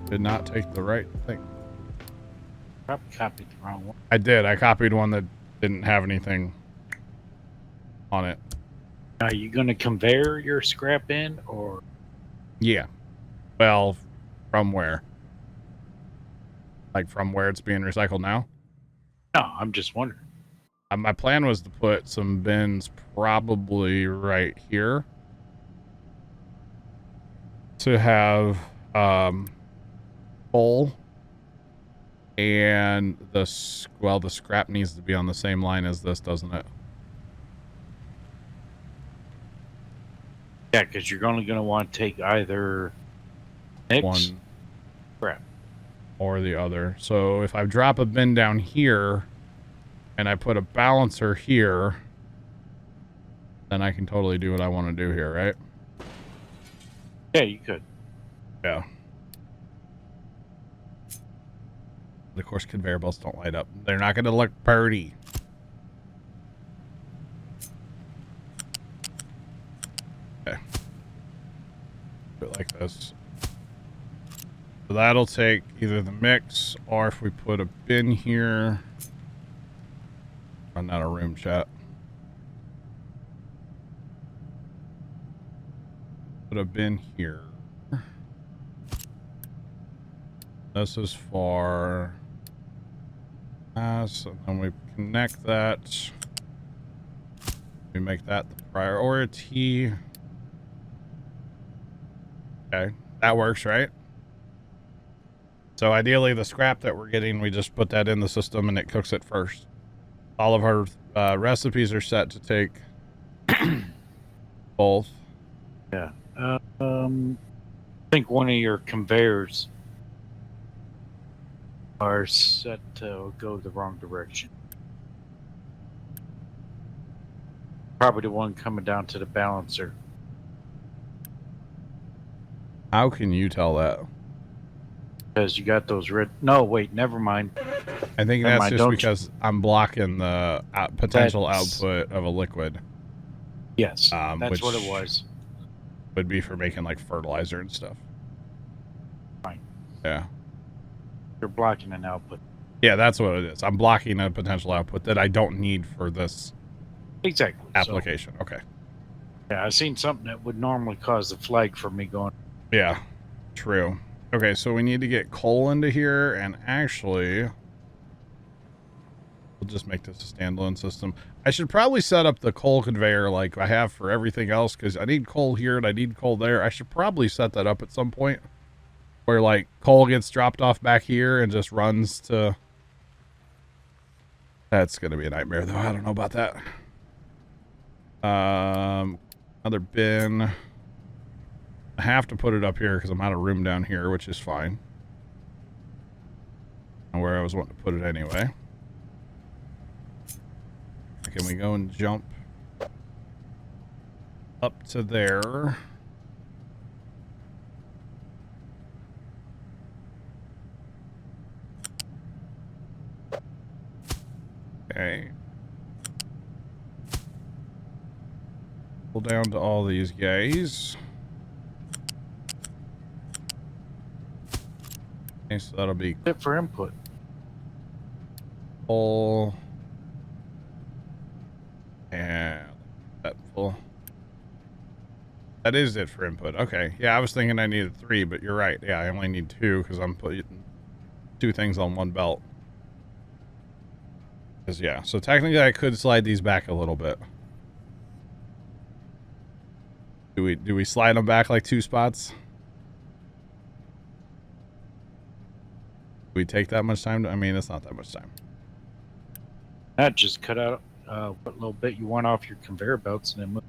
Did not take the right thing. Probably copied the wrong one. I did. I copied one that didn't have anything on it. Are you going to conveyor your scrap in, or? Yeah. Well, from where? Like from where it's being recycled now? No, I'm just wondering. My plan was to put some bins probably right here to have coal and the scrap needs to be on the same line as this, doesn't it? Yeah, because you're only going to want to take either mix one scrap or the other. So if I drop a bin down here and I put a balancer here, then I can totally do what I want to do here, right? Yeah, you could. Yeah. Of course, conveyor belts don't light up. They're not going to look pretty. Okay. Do it like this. So that'll take either the mix or if we put a bin here. Run out of room, chat. Put a bin here. This is for us, and then we connect that. We make that the priority. Okay, that works, right? So ideally, the scrap that we're getting, we just put that in the system and it cooks it first. All of our recipes are set to take both. Yeah. I think one of your conveyors are set to go the wrong direction. Probably the one coming down to the balancer. How can you tell that? Because you got those red. No, wait, never mind. I think Never that's mind, just because I'm blocking the potential output of a liquid. Yes, that's which what it was. Would be for making like fertilizer and stuff. Fine. Yeah. You're blocking an output. Yeah, that's what it is. I'm blocking a potential output that I don't need for this application. So, okay. Yeah, I've seen something that would normally cause the flag for me going. Yeah, true. Okay, so we need to get coal into here, and actually, we'll just make this a standalone system. I should probably set up the coal conveyor like I have for everything else, because I need coal here and I need coal there. I should probably set that up at some point where like coal gets dropped off back here and just runs to... That's going to be a nightmare, though. I don't know about that. Another bin. I have to put it up here because I'm out of room down here, which is fine. And where I was wanting to put it anyway. Can we go and jump up to there? Okay. Pull down to all these guys. Okay, so that'll be it for input. Full. And that full. That is it for input. Okay. Yeah, I was thinking I needed 3, but you're right. Yeah, I only need 2 because I'm putting 2 things on one belt. Because, yeah. So technically I could slide these back a little bit. Do we slide them back like 2 spots? Do we take that much time? I mean, it's not that much time. That just cut out what little bit you want off your conveyor belts and then move.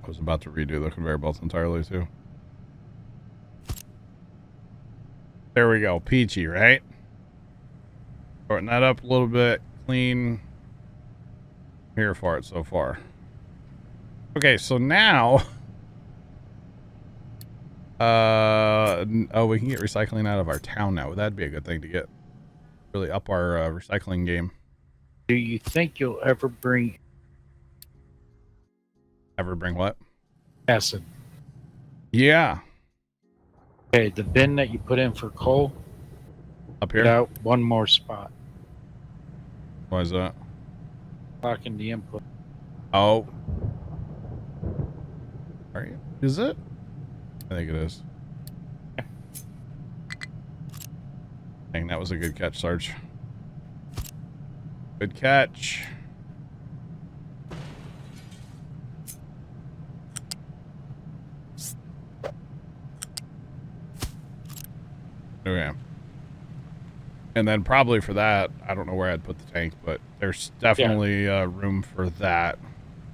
I was about to redo the conveyor belts entirely, too. There we go. Peachy, right? Shorten that up a little bit. Clean. Here for it so far. Okay, so now... oh, we can get recycling out of our town now. That'd be a good thing to get. Really up our recycling game. Do you think you'll ever bring Ever bring what? Acid. Yeah. Okay, the bin that you put in for coal, Up get here? out one more spot. Why is that? Locking the input. Oh. Are you? Is it? I think it is. Dang, that was a good catch, Sarge. Good catch. Okay. And then probably for that, I don't know where I'd put the tank, but there's definitely room for that.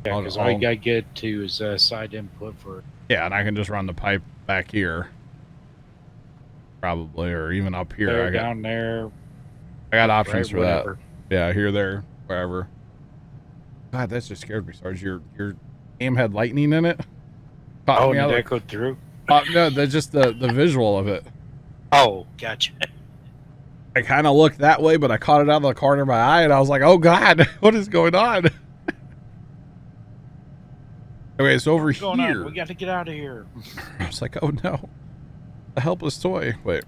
Yeah, because all you gotta get to is side input for. Yeah, and I can just run the pipe back here. Probably, or even up here. There, down there. I got options right, for whatever. that. Yeah, here, there, wherever. God, that just scared me, Sarge. Your aim had lightning in it. Caught Oh, me did out that go through? No, that's just the visual of it. Oh, gotcha. I kind of looked that way, but I caught it out of the corner of my eye, and I was like, "Oh God, what is going on?" Okay, so over What's going here, on? We got to get out of here. I was like, "Oh no, a helpless toy." Wait.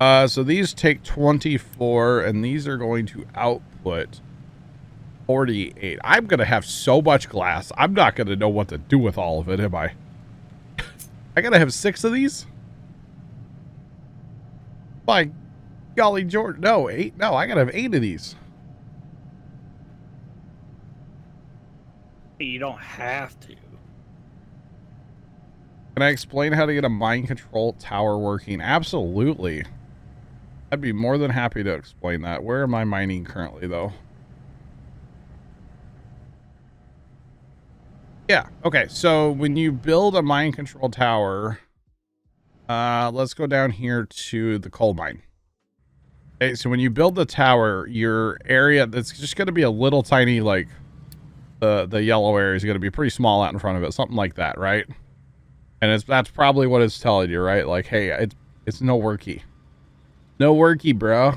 So these take 24, and these are going to output 48. I'm gonna have so much glass. I'm not gonna know what to do with all of it, am I? I gotta have 6 of these. My golly, George. No, 8. No, I gotta have 8 of these. You don't have to. Can I explain how to get a mind control tower working? Absolutely. I'd be more than happy to explain that. Where am I mining currently, though? Yeah. Okay. So when you build a mind control tower, let's go down here to the coal mine. Okay. So when you build the tower, your area, that's just going to be a little tiny, like the yellow area is going to be pretty small out in front of it. Something like that. Right. And that's probably what it's telling you, right? Like, hey, it's no worky. No worky, bro.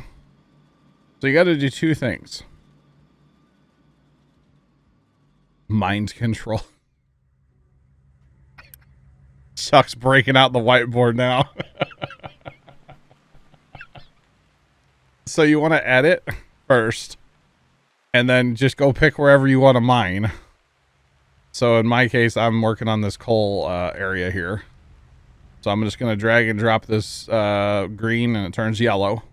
So you got to do 2 things. Mind control. Chuck's breaking out the whiteboard now. So you want to edit first, and then just go pick wherever you want to mine. So in my case, I'm working on this coal area here. So I'm just going to drag and drop this green, and it turns yellow.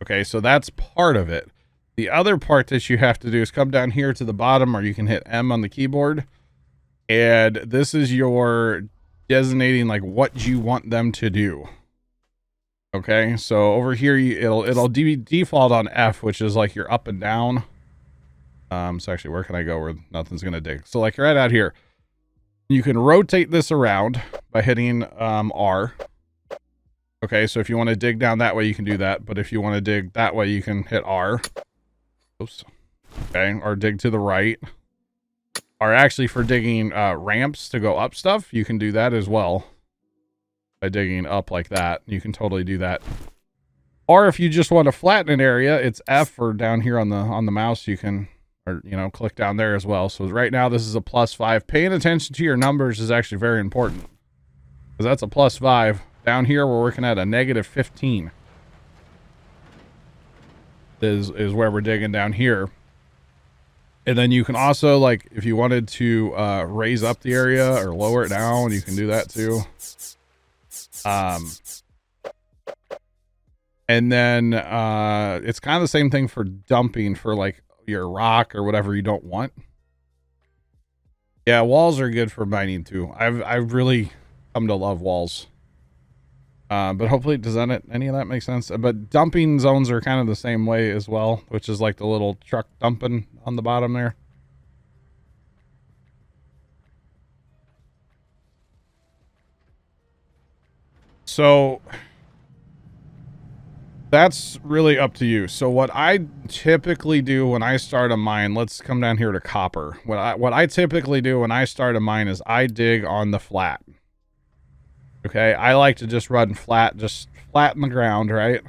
Okay, so that's part of it. The other part that you have to do is come down here to the bottom, or you can hit M on the keyboard. And this is your designating like what you want them to do. Okay, so over here it'll default on F, which is like your up and down. So actually, where can I go where nothing's gonna dig? So like right out here, you can rotate this around by hitting R. Okay, so if you want to dig down that way, you can do that. But if you want to dig that way, you can hit R. Oops. Okay, or dig to the right. Or actually for digging ramps to go up stuff, you can do that as well. By digging up like that, you can totally do that. Or if you just want to flatten an area, it's F, or down here on the mouse, you can, or you know, click down there as well. So right now this is a +5. Paying attention to your numbers is actually very important, because that's a +5. Down here we're working at a -15. Is where we're digging down here. And then you can also, like, if you wanted to raise up the area or lower it down, you can do that too. And then it's kind of the same thing for dumping for like your rock or whatever you don't want. Yeah, walls are good for mining too. I've really come to love walls. But hopefully, does any of that make sense? But dumping zones are kind of the same way as well, which is like the little truck dumping on the bottom there. So that's really up to you. So what I typically do when I start a mine, let's come down here to copper. What I typically do when I start a mine is I dig on the flat. Okay, I like to just run flat, just flat in the ground, right?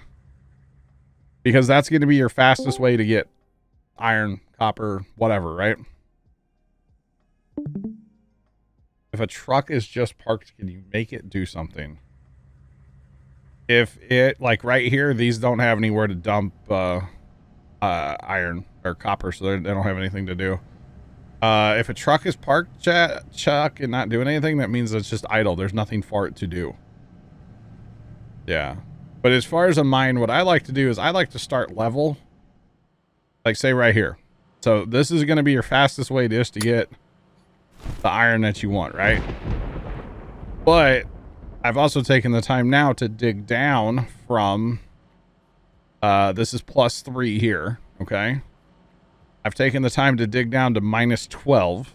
Because that's going to be your fastest way to get iron, copper, whatever, right? If a truck is just parked, can you make it do something? If it, like right here, these don't have anywhere to dump iron or copper, so they don't have anything to do. If a truck is parked, Chuck, and not doing anything, that means it's just idle. There's nothing for it to do. Yeah. But as far as a mine, what I like to do is I like to start level. Like, say right here. So this is going to be your fastest way just to get the iron that you want, right? But I've also taken the time now to dig down from, this is +3 here, okay? I've taken the time to dig down to -12.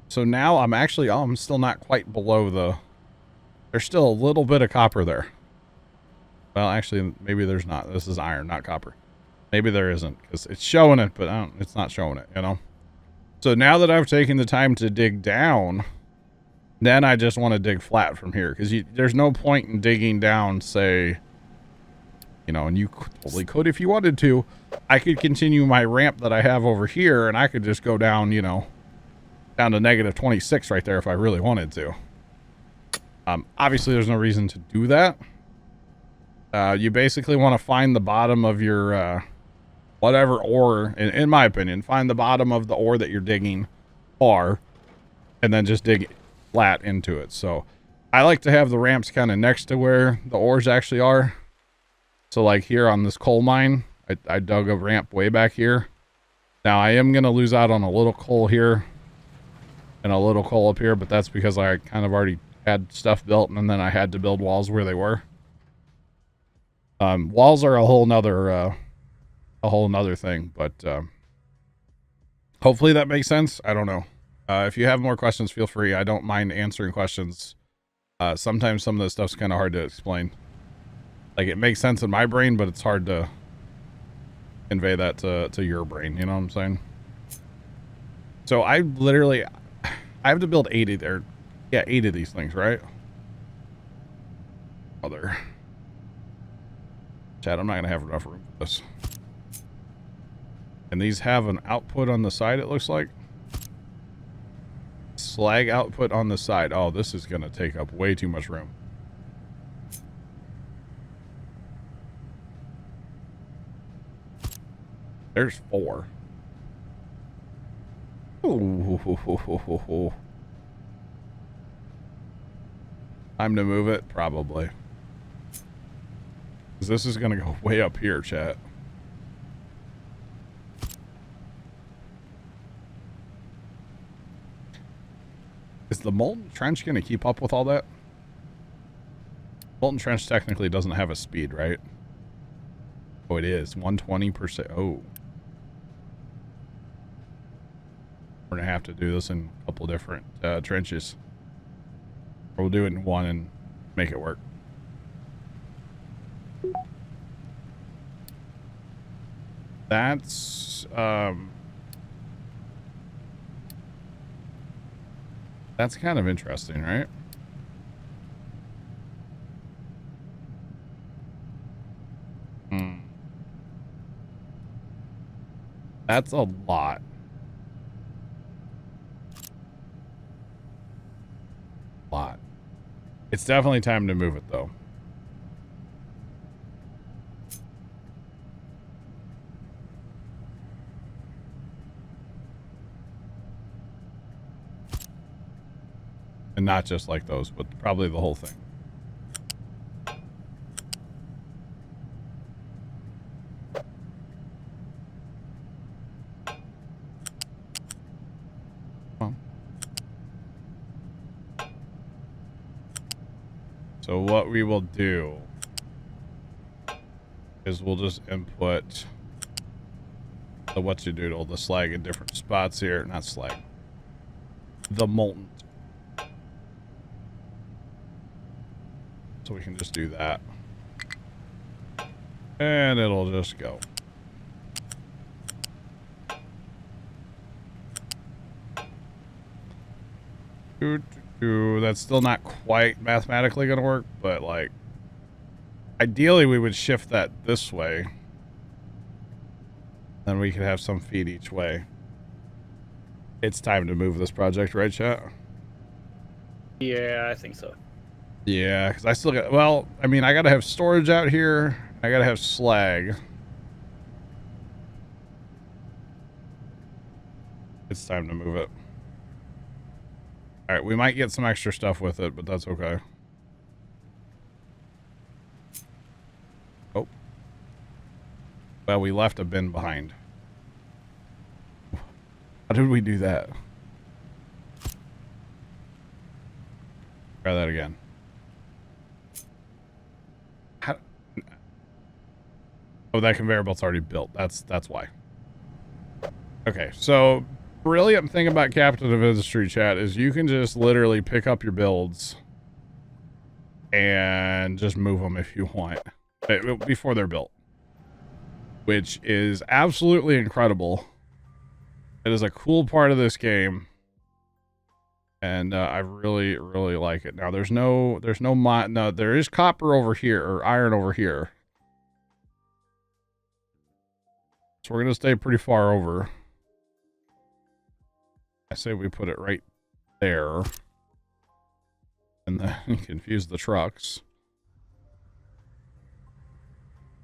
So now I'm actually, I'm still not quite below the, there's still a little bit of copper there. Well, actually, maybe there's not. This is iron, not copper. Maybe there isn't, because it's showing it, but it's not showing it, you know? So now that I've taken the time to dig down, then I just want to dig flat from here, because there's no point in digging down, say, you know, and you totally could if you wanted to. I could continue my ramp that I have over here, and I could just go down, you know, down to -26 right there if I really wanted to. Obviously, there's no reason to do that. You basically want to find the bottom of your whatever ore, in my opinion, find the bottom of the ore that you're digging far, and then just dig flat into it. So I like to have the ramps kind of next to where the ores actually are. So like here on this coal mine, I dug a ramp way back here. Now I am going to lose out on a little coal here and a little coal up here, but that's because I kind of already had stuff built, and then I had to build walls where they were. Walls are a whole nother thing, but hopefully that makes sense. I don't know. If you have more questions, feel free. I don't mind answering questions. Sometimes some of this stuff's kind of hard to explain. Like, it makes sense in my brain, but it's hard to convey that to your brain. You know what I'm saying? So I have to build 8 of these things, right? Other. Chad, I'm not going to have enough room for this. And these have an output on the side, it looks like. Slag output on the side. Oh, this is going to take up way too much room. There's 4. Ooh. Time to move it? Probably. Because this is going to go way up here, chat. Is the molten trench going to keep up with all that? Molten trench technically doesn't have a speed, right? Oh, it is. 120%. Oh. We're going to have to do this in a couple different trenches. Or we'll do it in one and make it work. That's kind of interesting, right? That's a lot. It's definitely time to move it, though. And not just like those, but probably the whole thing. So what we will do is we'll just input the what's-your-doodle, the slag in different spots here. Not slag. The molten. So we can just do that. And it'll just go. That's still not quite mathematically going to work, but like, ideally we would shift that this way. Then we could have some feed each way. It's time to move this project, right, chat? Yeah, I think so. Yeah, because I still got, well, I mean, I got to have storage out here. I got to have slag. It's time to move it. All right, we might get some extra stuff with it, but that's okay. Oh. Well, we left a bin behind. How did we do that? Try that again. How? Oh, that conveyor belt's already built. That's why. Okay, so brilliant thing about Captain of Industry, chat, is you can just literally pick up your builds and just move them if you want before they're built, which is absolutely incredible. It is a cool part of this game, and I really like it. Now there's no no, there is copper over here, or iron over here, so we're gonna stay pretty far over. I say we put it right there, and then confuse the trucks.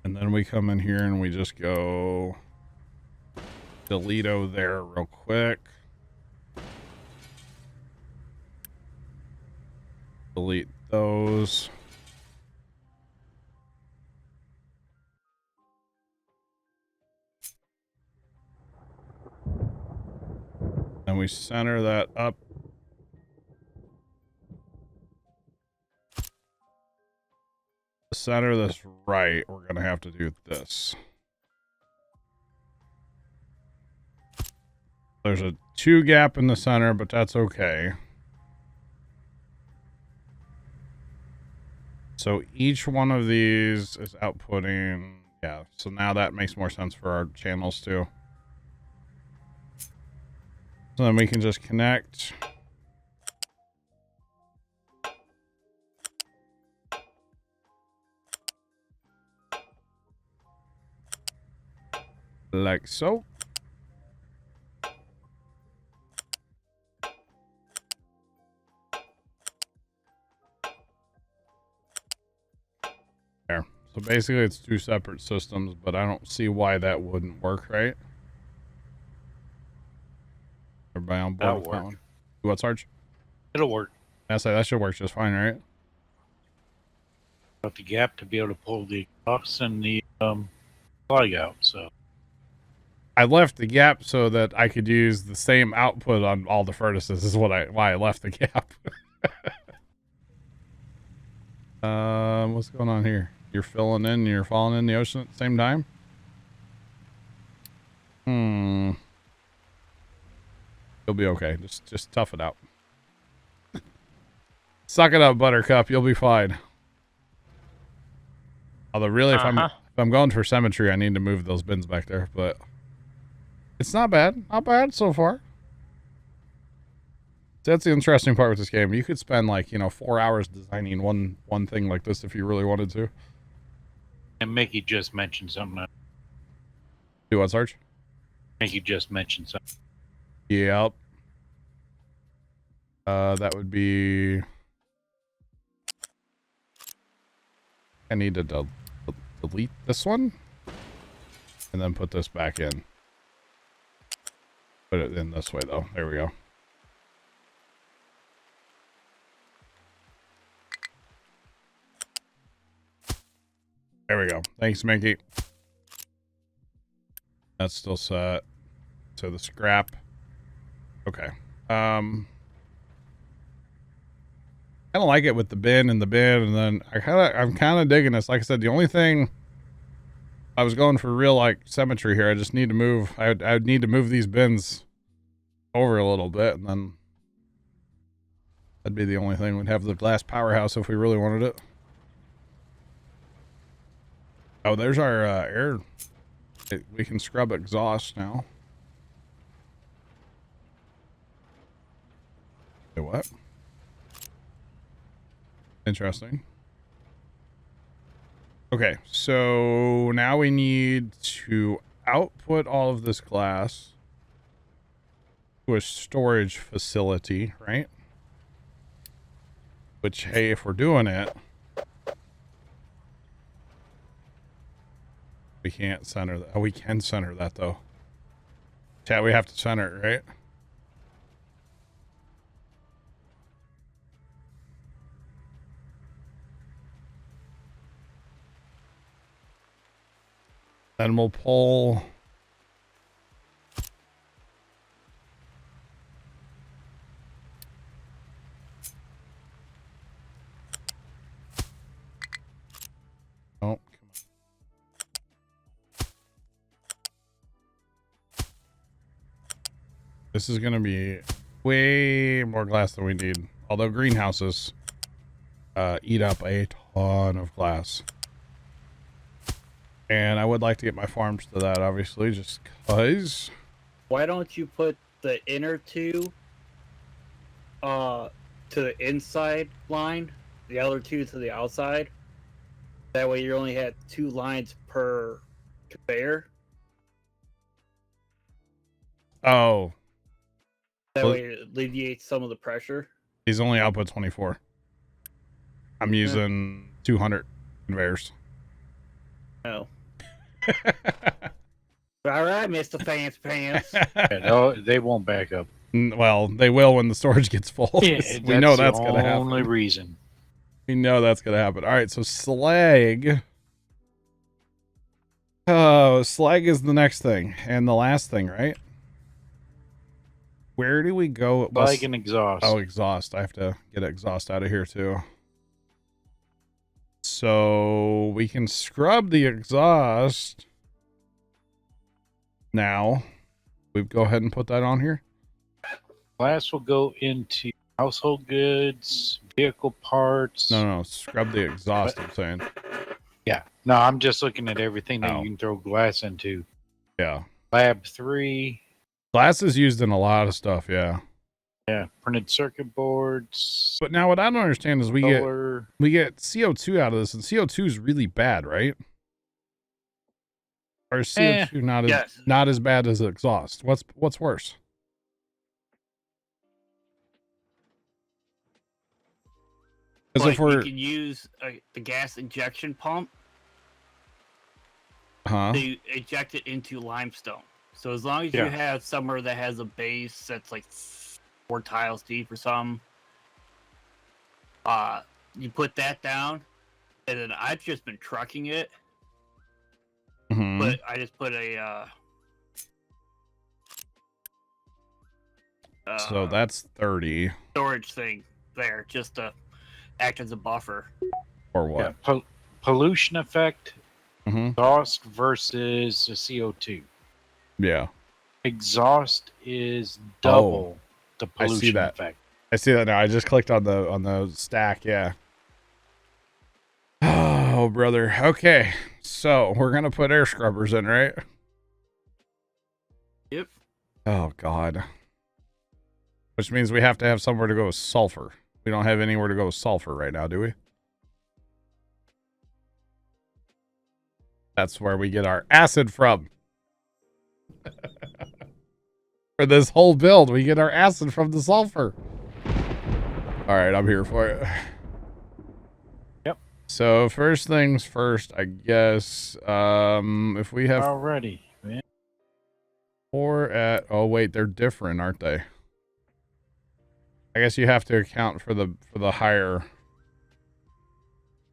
And then we come in here and we just go Delito there real quick. Delete those. And we center that up. To center this right, we're going to have to do this. There's a 2 gap in the center, but that's okay. So each one of these is outputting. Yeah, so now that makes more sense for our channels too. So then we can just connect. Like so. There. So basically it's 2 separate systems, but I don't see why that wouldn't work, right? Everybody on board with that one? What, Sarge? It'll work. I say that should work just fine, right? Got the gap to be able to pull the exhaust and the plug out, so. I left the gap so that I could use the same output on all the furnaces is why I left the gap. What's going on here? You're filling in, you're falling in the ocean at the same time? You'll be okay. Just tough it out. Suck it up, Buttercup. You'll be fine. Although really, if I'm going for symmetry, I need to move those bins back there, but it's not bad. Not bad so far. So that's the interesting part with this game. You could spend, like, 4 hours designing one thing like this if you really wanted to. And Mickey just mentioned something. Do what, Sarge? Mickey just mentioned something. Yep. That would be... I need to delete this one. And then put this back in. Put it in this way, though. There we go. There we go. Thanks, Mickey. That's still set. So the scrap. Okay. I don't like it with the bin and then I'm kind of digging this. Like I said, the only thing I was going for real, like, symmetry here. I just need to move. I would need to move these bins over a little bit, and then that'd be the only thing. We'd have the glass powerhouse if we really wanted it. Oh, there's our air. We can scrub exhaust now. Wait, what? Interesting. Okay, so now we need to output all of this glass. to a storage facility, right? Which, hey, if we're doing it, we can't center that. Oh, we can center that, though. Chat, we have to center it, right? Then we'll pull... Oh, come on. This is going to be way more glass than we need. Although greenhouses eat up a ton of glass. And I would like to get my farms to that, obviously, just because. Why don't you put the inner two to the inside line, the other two to the outside? That way you only had 2 lines per conveyor. Oh. That Well, way it alleviates some of the pressure. he's only output 24. I'm using 200 conveyors. No. All right, Mr. Fancy Pants. Yeah, no, they won't back up. Well, they will when the storage gets full. Yeah, We know that's the going to happen. only reason. We know that's going to happen. All right, so slag. Oh, slag is the next thing and the last thing, right? Where do we go? Like an exhaust. Oh, exhaust. I have to get exhaust out of here too. So we can scrub the exhaust. Now, we go ahead and put that on here. Glass will go into household goods, vehicle parts. No, scrub the exhaust, I'm saying. Yeah. No, I'm just looking at everything that Oh. you can throw glass into. Yeah. Lab 3. Glass is used in a lot of stuff, yeah. Yeah. Printed circuit boards. But now what I don't understand is we solar. get CO2 out of this, and CO2 is really bad, right? Or is CO2 not as bad as exhaust? What's worse? Because Like, if we're you can use the gas injection pump huh? to eject it into limestone. So as long as you have somewhere that has a base that's like 4 tiles deep or something, you put that down, and then I've just been trucking it. Mhm. But I just put a So that's 30 storage thing there just to act as a buffer. or what? Yeah. Pollution effect. Mhm. Exhaust versus the CO2. Yeah. Exhaust is double the I see pollution that. effect. I see that now. I just clicked on the stack, yeah. Oh, brother. Okay. So, we're going to put air scrubbers in, right? Yep. Oh god. Which means we have to have somewhere to go with sulfur. We don't have anywhere to go with sulfur right now, do we? That's where we get our acid from. For this whole build, we get our acid from the sulfur. All right, I'm here for it. Yep. So first things first, I guess. If we have Already, man. 4 at, oh wait, they're different, aren't they? I guess you have to account for the higher,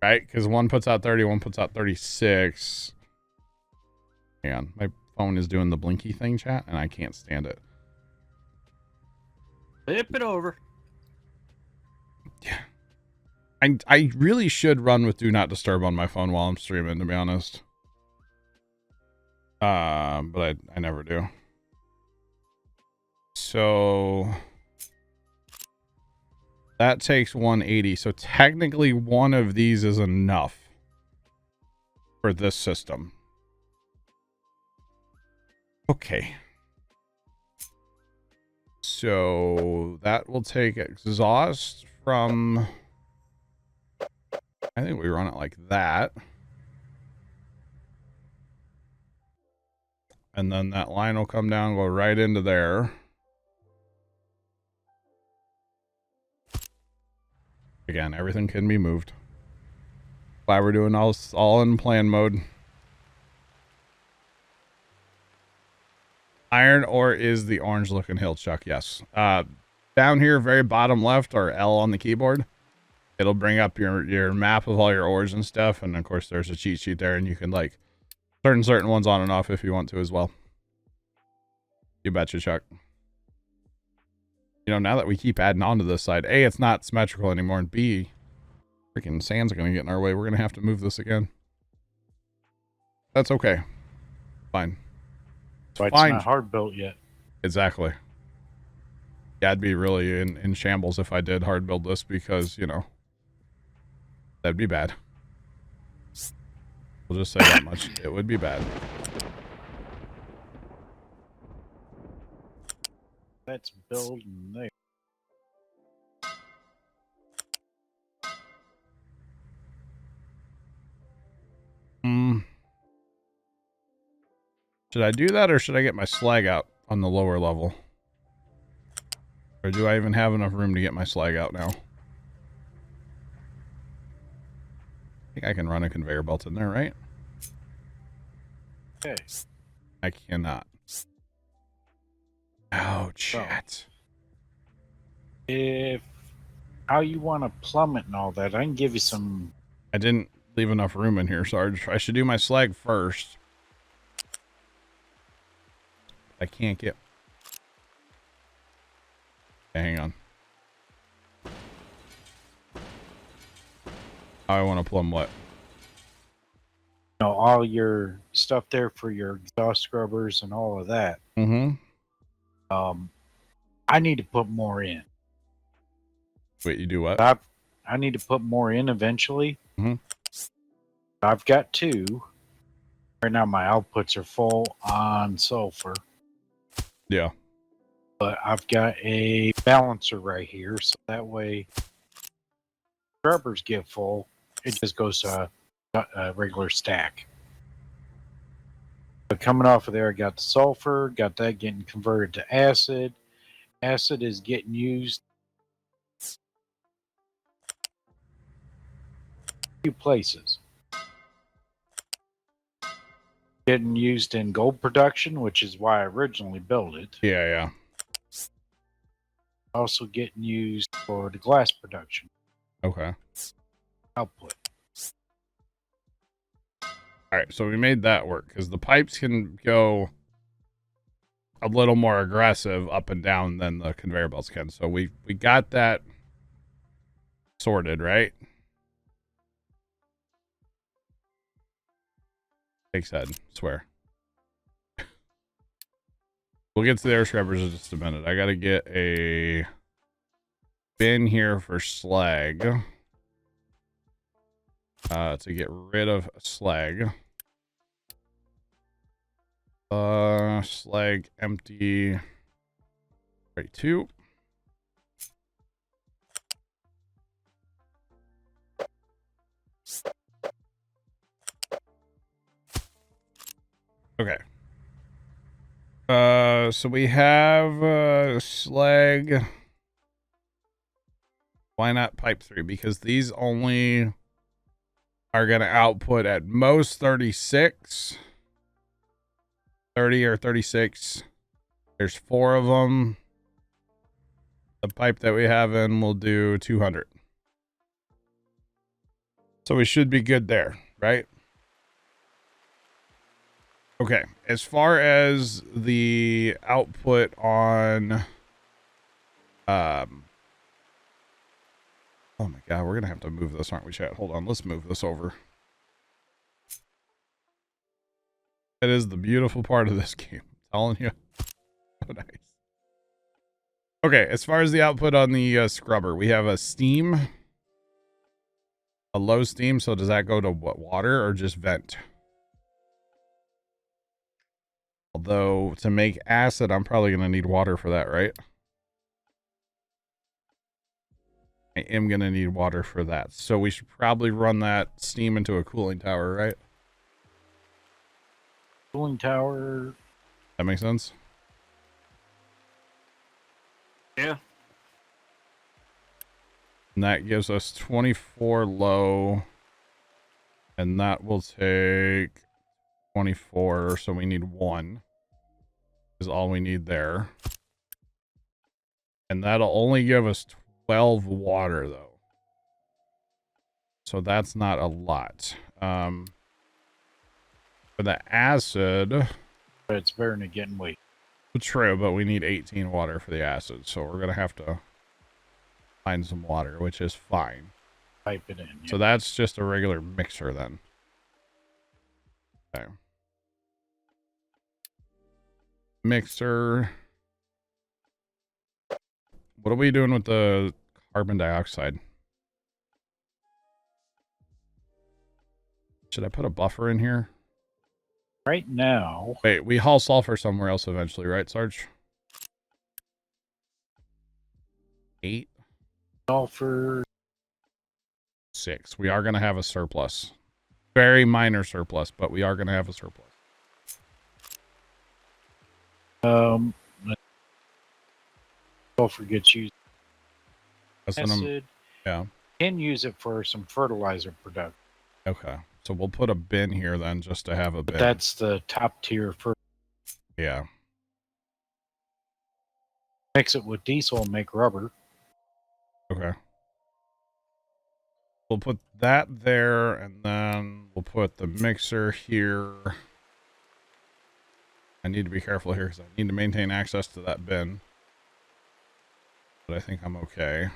right? Because one puts out 30, one puts out 36. Hang on, my phone is doing the blinky thing, chat, and I can't stand it. Flip it over. Yeah. I really should run with Do Not Disturb on my phone while I'm streaming, to be honest. But I never do. So that takes 180. So technically one of these is enough for this system. Okay. So that will take exhaust from, I think we run it like that. And then that line will come down, go right into there. Again, everything can be moved. Why we're doing all in plan mode. Iron ore is the orange looking hill, Chuck. Yes. Down here, very bottom left, or L on the keyboard. It'll bring up your map of all your ores and stuff. And of course, there's a cheat sheet there, and you can like turn certain ones on and off if you want to as well. You betcha, Chuck. You know, now that we keep adding on to this side, A, it's not symmetrical anymore, and B, freaking sand's going to get in our way. We're going to have to move this again. That's okay. Fine. So it's Fine. not hard built yet. Exactly. Yeah, I'd be really in shambles if I did hard build this because, you know, that'd be bad. We'll just say that much. It would be bad. Let's build there. Should I do that or should I get my slag out on the lower level? Or do I even have enough room to get my slag out now? I think I can run a conveyor belt in there, right? Okay. I cannot. Oh, chat. If how you want to plummet and all that, I can give you some. I didn't leave enough room in here, Sarge. I should do my slag first. I can't get... Okay, hang on. I want to plumb what? You know, all your stuff there for your exhaust scrubbers and all of that. Mm-hmm. I need to put more in. Wait, you do what? I need to put more in eventually. Mm-hmm. I've got 2. Right now my outputs are full on sulfur. Yeah. But I've got a balancer right here, so that way scrubbers get full. It just goes to a regular stack. But coming off of there, I got the sulfur, got that getting converted to acid. Acid is getting used a few places. Getting used in gold production, which is why I originally built it. Yeah, yeah. Also getting used for the glass production Okay. output. All right, so we made that work because the pipes can go a little more aggressive up and down than the conveyor belts can. So we got that sorted, right? Takes head, swear. We'll get to the air scrubbers in just a minute. I gotta get a bin here for slag. To get rid of slag. Slag empty. Right, 2. Okay. So we have slag. Why not pipe 3? Because these only are going to output at most 36. 30 or 36. There's 4 of them. The pipe that we have in will do 200. So we should be good there, right? Okay, as far as the output on, oh my God, we're going to have to move this, aren't we, chat? Hold on, let's move this over. That is the beautiful part of this game. I'm telling you. So nice. Okay, as far as the output on the scrubber, we have a steam, a low steam. So does that go to what, water or just vent? Although to make acid, I'm probably going to need water for that, right? I am going to need water for that. So we should probably run that steam into a cooling tower, right? Cooling tower. That makes sense? Yeah. And that gives us 24 low. And that will take 24. So we need 1. Is all we need there. And that'll only give us 12 water, though. So that's not a lot. For the acid... But it's better than getting weight. True, but we need 18 water for the acid, so we're gonna have to find some water, which is fine. Pipe it in. So that's just a regular mixer then. Okay. Mixer. What are we doing with the carbon dioxide? Should I put a buffer in here? Right now. Wait, we haul sulfur somewhere else eventually, right, Sarge? 8. Sulfur. 6. We are going to have a surplus. Very minor surplus, but we are going to have a surplus. Sulfur gets used. Acid. Yeah. Can use it for some fertilizer production. Okay. So we'll put a bin here then, just to have a bin. But that's the top tier for. Yeah. Mix it with diesel and make rubber. Okay. We'll put that there, and then we'll put the mixer here. I need to be careful here because I need to maintain access to that bin. But I think I'm okay.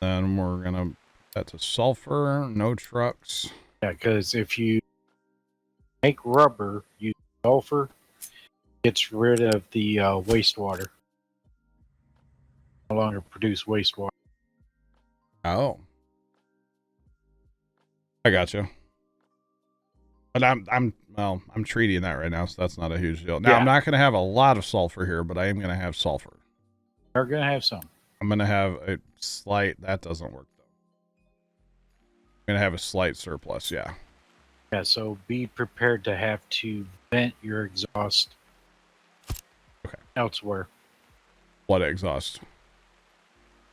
Then we're going to put that to sulfur, no trucks. Yeah, because if you make rubber, use sulfur, gets rid of the wastewater. No longer produce wastewater. Oh. I got you. But I'm treating that right now, so that's not a huge deal. Now, Yeah. I'm not going to have a lot of sulfur here, but I am going to have sulfur. We're going to have some. I'm going to have a slight... That doesn't work, though. I'm going to have a slight surplus, yeah. Yeah, so be prepared to have to vent your exhaust elsewhere. What exhaust?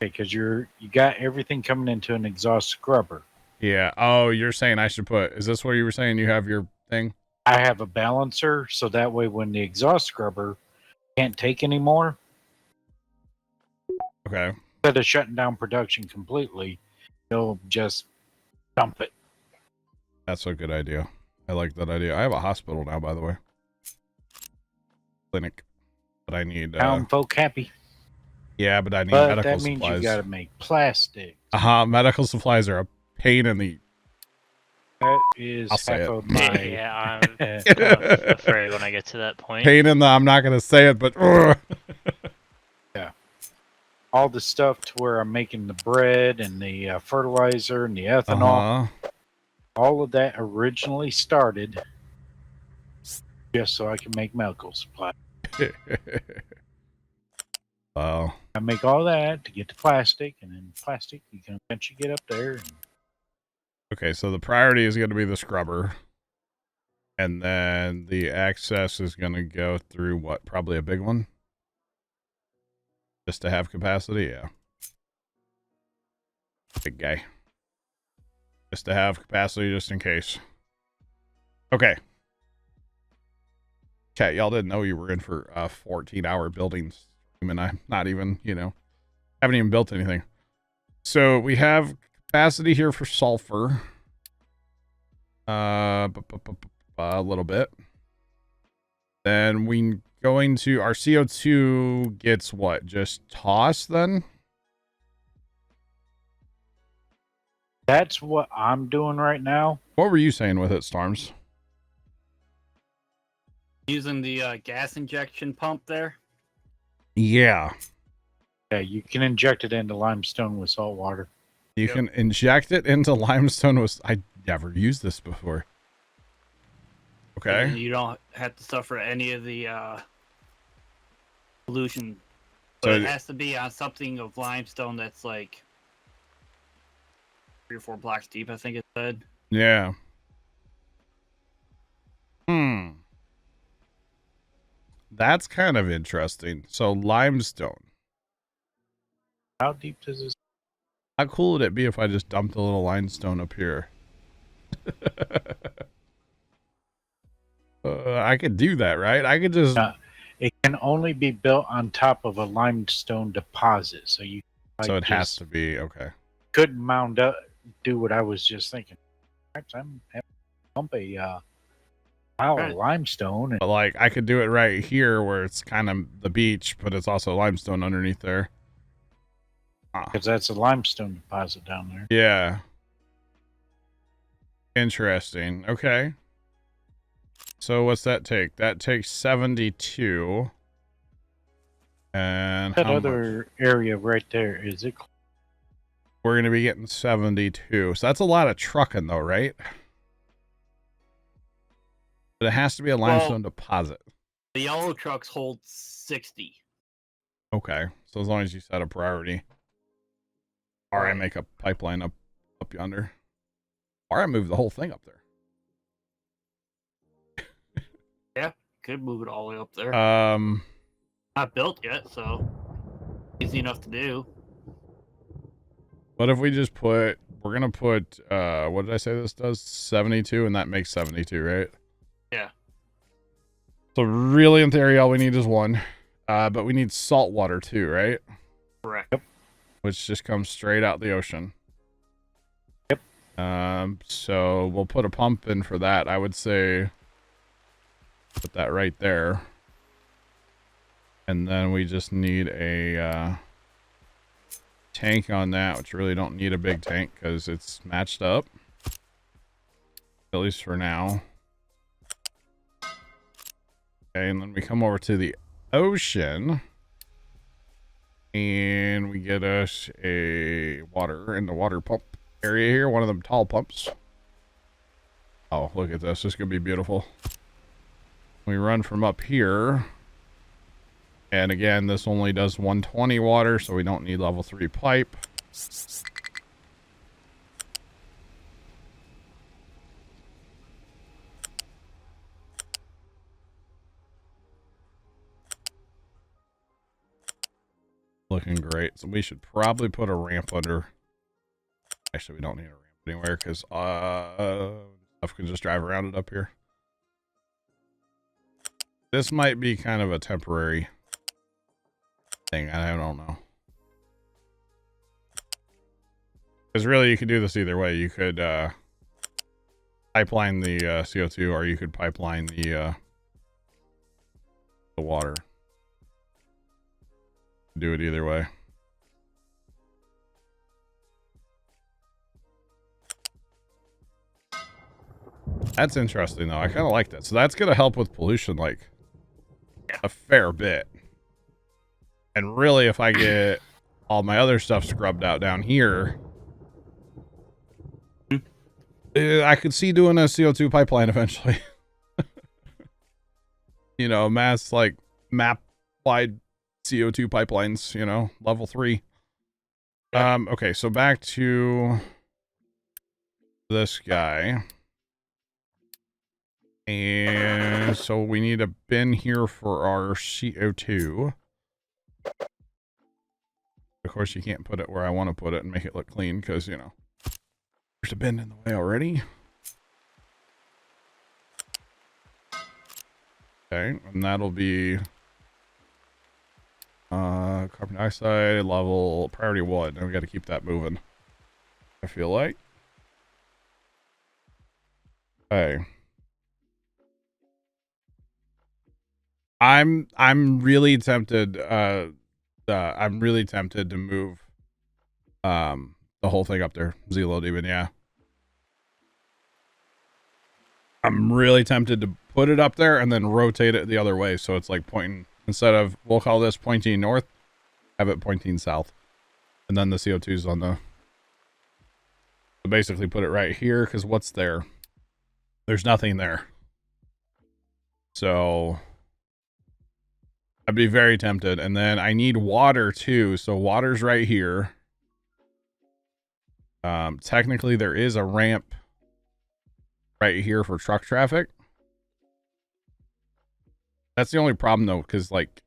Okay, because you got everything coming into an exhaust scrubber. Yeah. Oh, you're saying I should put... Is this where you were saying you have your thing? I have a balancer, so that way when the exhaust scrubber can't take anymore, Okay. instead of shutting down production completely, they'll just dump it. That's a good idea. I like that idea. I have a hospital now, by the way. Clinic. But I need... Town folk happy. Yeah, but I need But medical that means supplies. you got to make plastic. Medical supplies are a pain in the... That is I'll say half it. of my... Yeah, I'm kind of afraid when I get to that point. Pain in the... I'm not going to say it, but... Yeah. All the stuff to where I'm making the bread and the fertilizer and the ethanol. All of that originally started just so I can make medical supplies. Wow. I make all that to get to plastic, and then plastic you can eventually get up there. And Okay, so the priority is going to be the scrubber. And then the access is going to go through what? Probably a big one? Just to have capacity? Yeah. Big guy. Just to have capacity just in case. Okay. Chat, y'all didn't know you were in for a 14-hour building stream, and I'm not even, haven't even built anything. So we have capacity here for sulfur. A little bit. Then we going to our CO2 gets what? Just tossed then? that's what I'm doing right now. What were you saying with it, Storms? Using the gas injection pump there. Yeah. Yeah, you can inject it into limestone with salt water. You can inject it into limestone with... I never used this before. Okay. And you don't have to suffer any of the pollution. But So it has to be on something of limestone that's like 3 or 4 blocks deep, I think it said. Yeah. That's kind of interesting. So limestone. How deep does this? How cool would it be if I just dumped a little limestone up here? I could do that, right? I could just... It can only be built on top of a limestone deposit, so you. So it has to be, okay. Couldn't mound up, do what I was just thinking. I'm pump a pile of limestone. But like, I could do it right here where it's kind of the beach, but it's also limestone underneath there. Because that's a limestone deposit down there. Yeah. Interesting. Okay. So what's that take? That takes 72. And That how other much? area right there, is it? We're going to be getting 72. So that's a lot of trucking though, right? But it has to be a limestone deposit. The yellow trucks hold 60. Okay. So as long as you set a priority. Or I make a pipeline up yonder. Or I move the whole thing up there. Yeah, could move it all the way up there. Not built yet, so easy enough to do. What if we just put, we're going to put, what did I say this does? 72, and that makes 72, right? Yeah. So really, in theory, all we need is one. But we need salt water too, right? Correct. Yep. Which just comes straight out the ocean. Yep. So we'll put a pump in for that. I would say put that right there. And then we just need a tank on that, which really don't need a big tank because it's matched up. At least for now. Okay, and then we come over to the ocean. And we get us a water in the water pump area here. One of them tall pumps. Oh, look at this. This is going to be beautiful. We run from up here. And again, this only does 120 water, so we don't need level 3 pipe. Looking great. So we should probably put a ramp under. Actually, we don't need a ramp anywhere because stuff can just drive around it up here. This might be kind of a temporary thing. I don't know. Because really, you could do this either way. You could pipeline the CO2, or you could pipeline the water. Do it either way. That's interesting, though. I kind of like that. So that's going to help with pollution, like, a fair bit. And really, if I get all my other stuff scrubbed out down here, I could see doing a CO2 pipeline eventually. You know, mass, like, map-wide CO2 pipelines, you know, level 3. Okay, so back to this guy. And so we need a bin here for our CO2. Of course, you can't put it where I want to put it and make it look clean because, you know, there's a bin in the way already. Okay, and that'll be carbon dioxide level priority 1, and we got to keep that moving, I feel like. Okay. I'm really tempted I'm really tempted to move the whole thing up there, Zelo Demon, yeah. I'm really tempted to put it up there and then rotate it the other way so it's like pointing, instead of, we'll call this pointing north, have it pointing south. And then the CO2's on the, so basically put it right here, because what's there? There's nothing there. So I'd be very tempted. And then I need water too. So water's right here. Technically there is a ramp right here for truck traffic. That's the only problem though, because like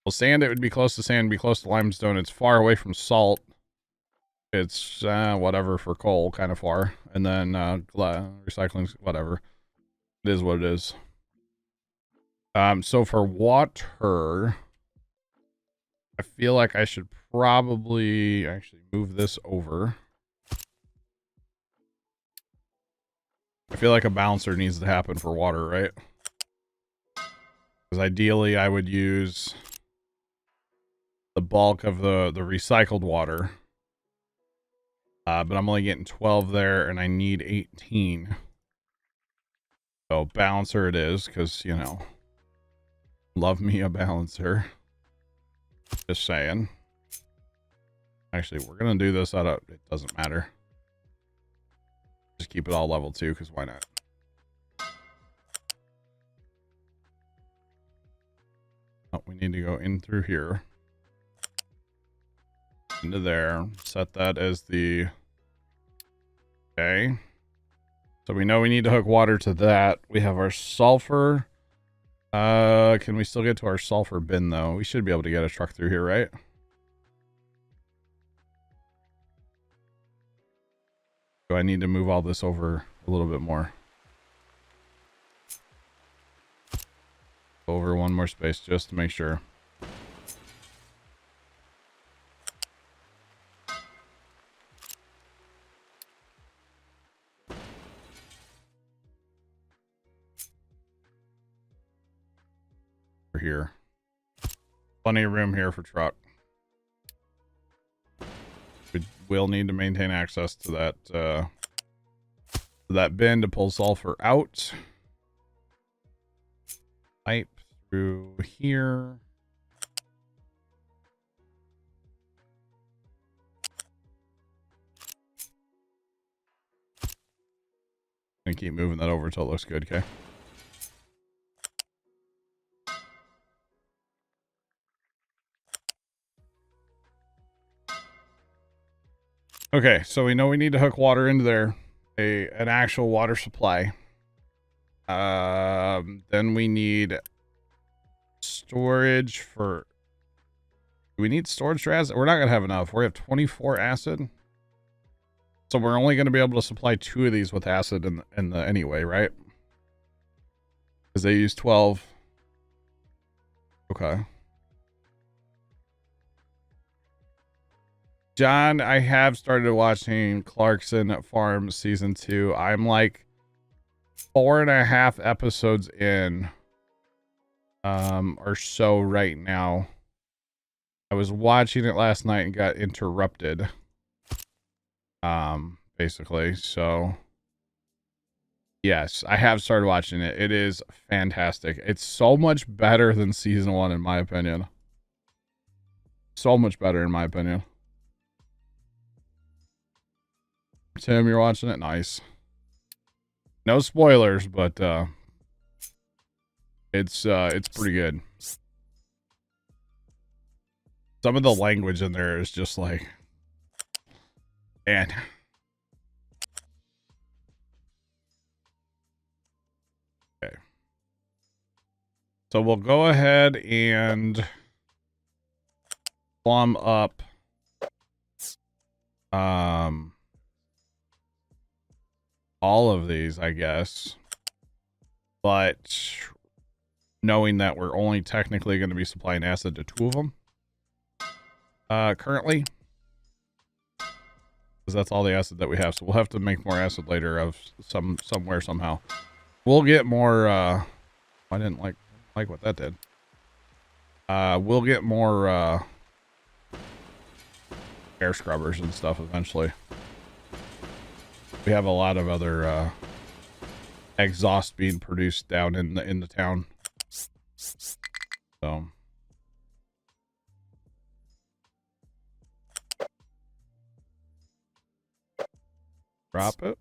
Well, sand, it would be close to sand, be close to limestone. It's far away from salt. It's whatever for coal, kind of far. And then recycling, whatever. It is what it is. So for water, I feel like I should probably actually move this over. I feel like a balancer needs to happen for water, right? Because ideally I would use the bulk of the recycled water. But I'm only getting 12 there and I need 18. So balancer it is, because, you know, love me a balancer. Just saying. Actually, we're going to do this out of, it doesn't matter. Just keep it all level 2, because why not? Oh, we need to go in through here. Into there. Set that as the... Okay. So we know we need to hook water to that. We have our sulfur. Can we still get to our sulfur bin, though? We should be able to get a truck through here, right? Do I need to move all this over a little bit more? Over one more space, just to make sure. Here. Plenty of room here for truck. We will need to maintain access to that bin to pull sulfur out. Pipe through here. And keep moving that over until it looks good, okay? Okay, so we know we need to hook water into there, an actual water supply. Then we need storage for. Do we need storage for acid? We're not gonna have enough. We have 24 acid, so we're only gonna be able to supply 2 of these with acid in the anyway, right? Because they use 12. Okay. John, I have started watching Clarkson Farm Season 2. I'm like 4.5 episodes in or so right now. I was watching it last night and got interrupted. Basically, so yes, I have started watching it. It is fantastic. It's so much better than season 1 in my opinion. So much better in my opinion. Tim, you're watching it? Nice. No spoilers, but it's pretty good. Some of the language in there is just like, man. Okay. So we'll go ahead and plumb up all of these, I guess, but knowing that we're only technically going to be supplying acid to 2 of them currently, because that's all the acid that we have. So we'll have to make more acid later of somewhere somehow. We'll get more. I didn't like what that did. We'll get more air scrubbers and stuff eventually. We have a lot of other exhaust being produced down in the town. So drop it.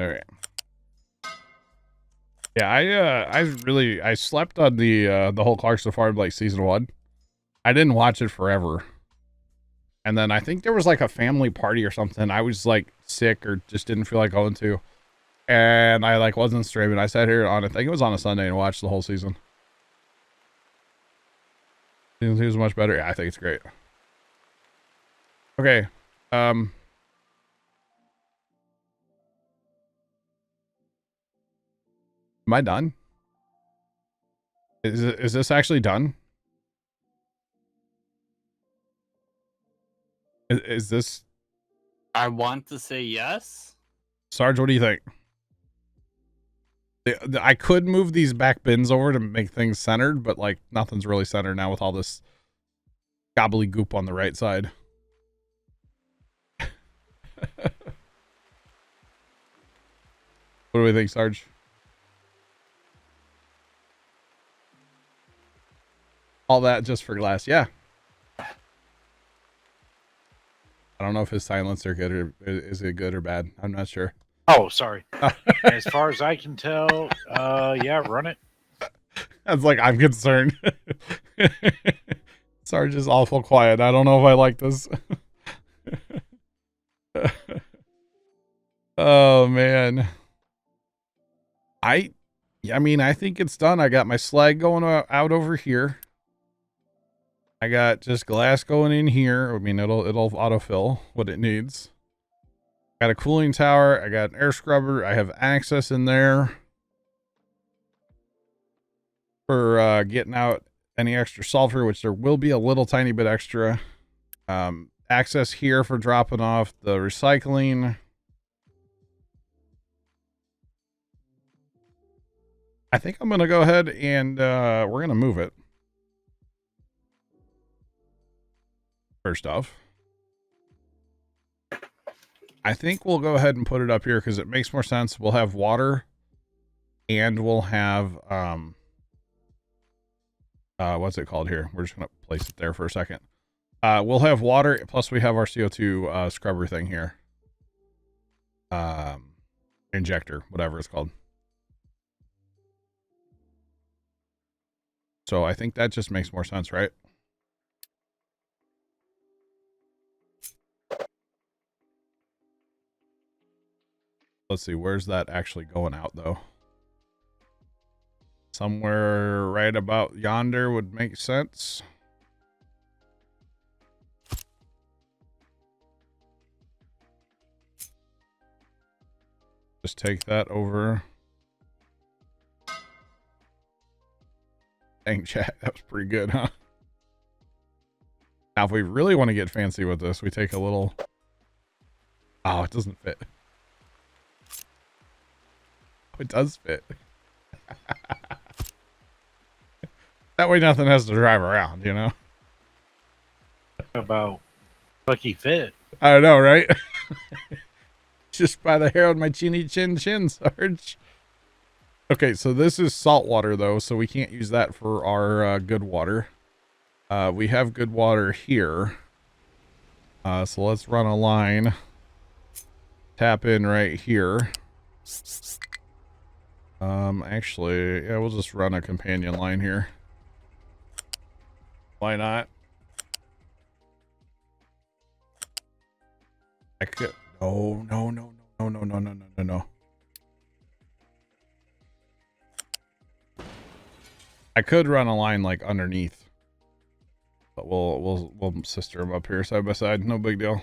All right. Yeah, I slept on the whole Clarkson Farm like season 1. I didn't watch it forever. And then I think there was like a family party or something. I was like sick or just didn't feel like going to. And I like wasn't streaming. I sat here on, I think it was on a Sunday, and watched the whole season. Season 2 is much better. Yeah, I think it's great. Okay. Am I done? Is this actually done? Is this... I want to say yes. Sarge, what do you think? I could move these back bins over to make things centered, but like nothing's really centered now with all this gobbledygook on the right side. What do we think, Sarge? All that just for glass, yeah. I don't know if his silencer good or is it good or bad. I'm not sure. Oh, sorry. As far as I can tell, yeah, run it. That's like, I'm concerned. Sarge is awful quiet. I don't know if I like this. Oh man. I mean, I think it's done. I got my slag going out over here. I got just glass going in here. I mean, it'll autofill what it needs. Got a cooling tower. I got an air scrubber. I have access in there for getting out any extra sulfur, which there will be a little tiny bit extra. Access here for dropping off the recycling. I think I'm going to go ahead and we're going to move it. First off, I think we'll go ahead and put it up here because it makes more sense. We'll have water and we'll have, what's it called here? We're just going to place it there for a second. We'll have water, plus we have our CO2 scrubber thing here. Injector, whatever it's called. So I think that just makes more sense, right? Let's see, where's that actually going out, though? Somewhere right about yonder would make sense. Just take that over. Dang, chat, that was pretty good, huh? Now, if we really want to get fancy with this, we take a little... Oh, it doesn't fit. It does fit. That way nothing has to drive around, you know? About lucky fit. I don't know, right? Just by the hair on my chinny chin, Sarge. Okay, so this is salt water, though, so we can't use that for our good water. We have good water here. So let's run a line. Tap in right here. Actually, yeah, we'll just run a companion line here. Why not? I could... No. I could run a line like underneath. But we'll sister them up here side by side. No big deal.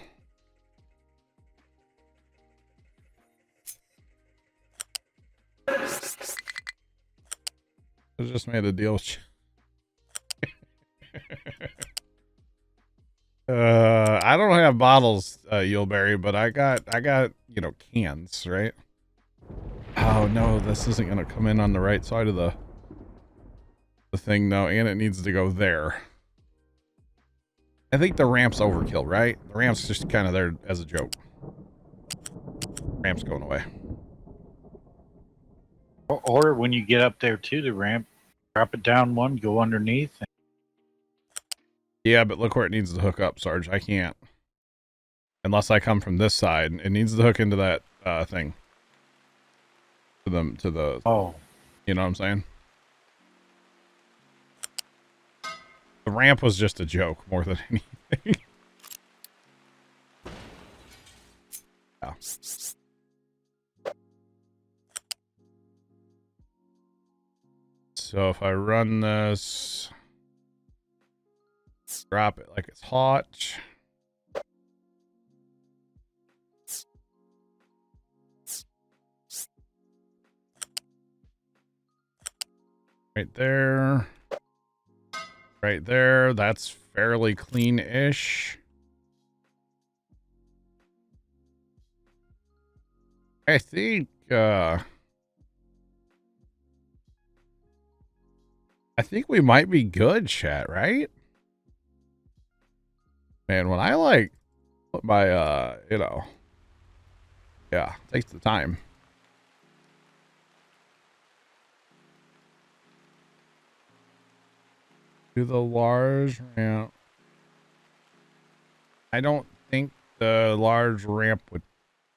I just made a deal with I don't have bottles, Yulberry, but I got, you know, cans, right? Oh no, this isn't gonna come in on the right side of the thing, no, and it needs to go there. I think the ramp's overkill, right? The ramp's just kind of there as a joke. Ramp's going away. Or when you get up there to the ramp, drop it down one, go underneath. Yeah, but look where it needs to hook up, Sarge. I can't. Unless I come from this side. It needs to hook into that thing. To the... Oh. You know what I'm saying? The ramp was just a joke more than anything. Yeah. So if I run this, drop it like it's hot. Right there. Right there. That's fairly clean-ish. I think we might be good, chat, right? Man, when I like put my you know, yeah, takes the time. Do the large ramp. I don't think the large ramp would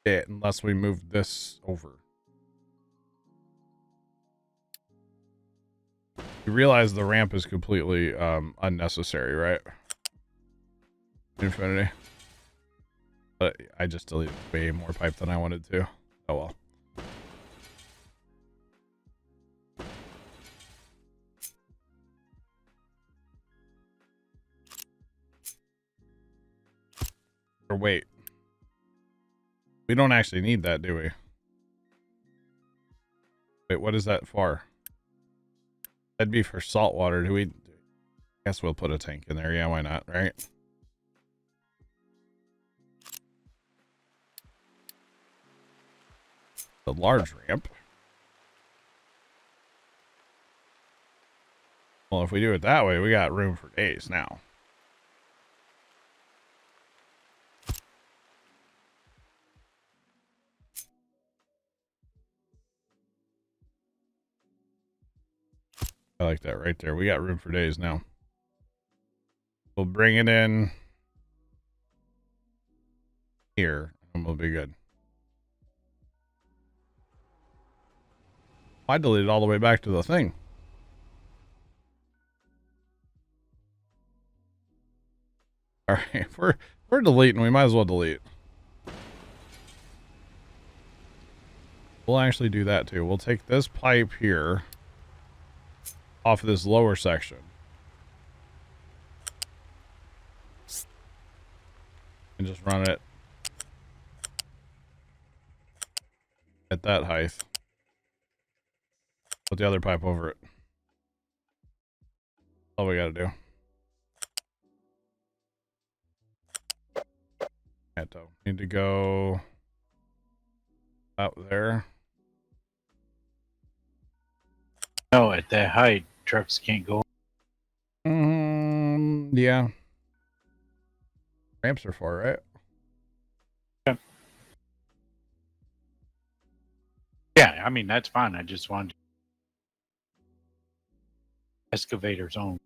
fit unless we move this over. You realize the ramp is completely unnecessary, right? Infinity. But I just deleted way more pipe than I wanted to. Oh well. Or wait. We don't actually need that, do we? Wait, what is that for? That'd be for salt water. Do we? Guess we'll put a tank in there. Yeah, why not, right? The large ramp. Well, if we do it that way, we got room for days now. I like that right there. We got room for days now. We'll bring it in here and we'll be good. I deleted all the way back to the thing. All right, if we're deleting, we might as well delete. We'll actually do that too. We'll take this pipe here off of this lower section. And just run it at that height. Put the other pipe over it. All we gotta do. Need to go out there. No, at that height, trucks can't go. Yeah. Ramps are for, right? Yeah, I mean, that's fine. I just wanted excavators on.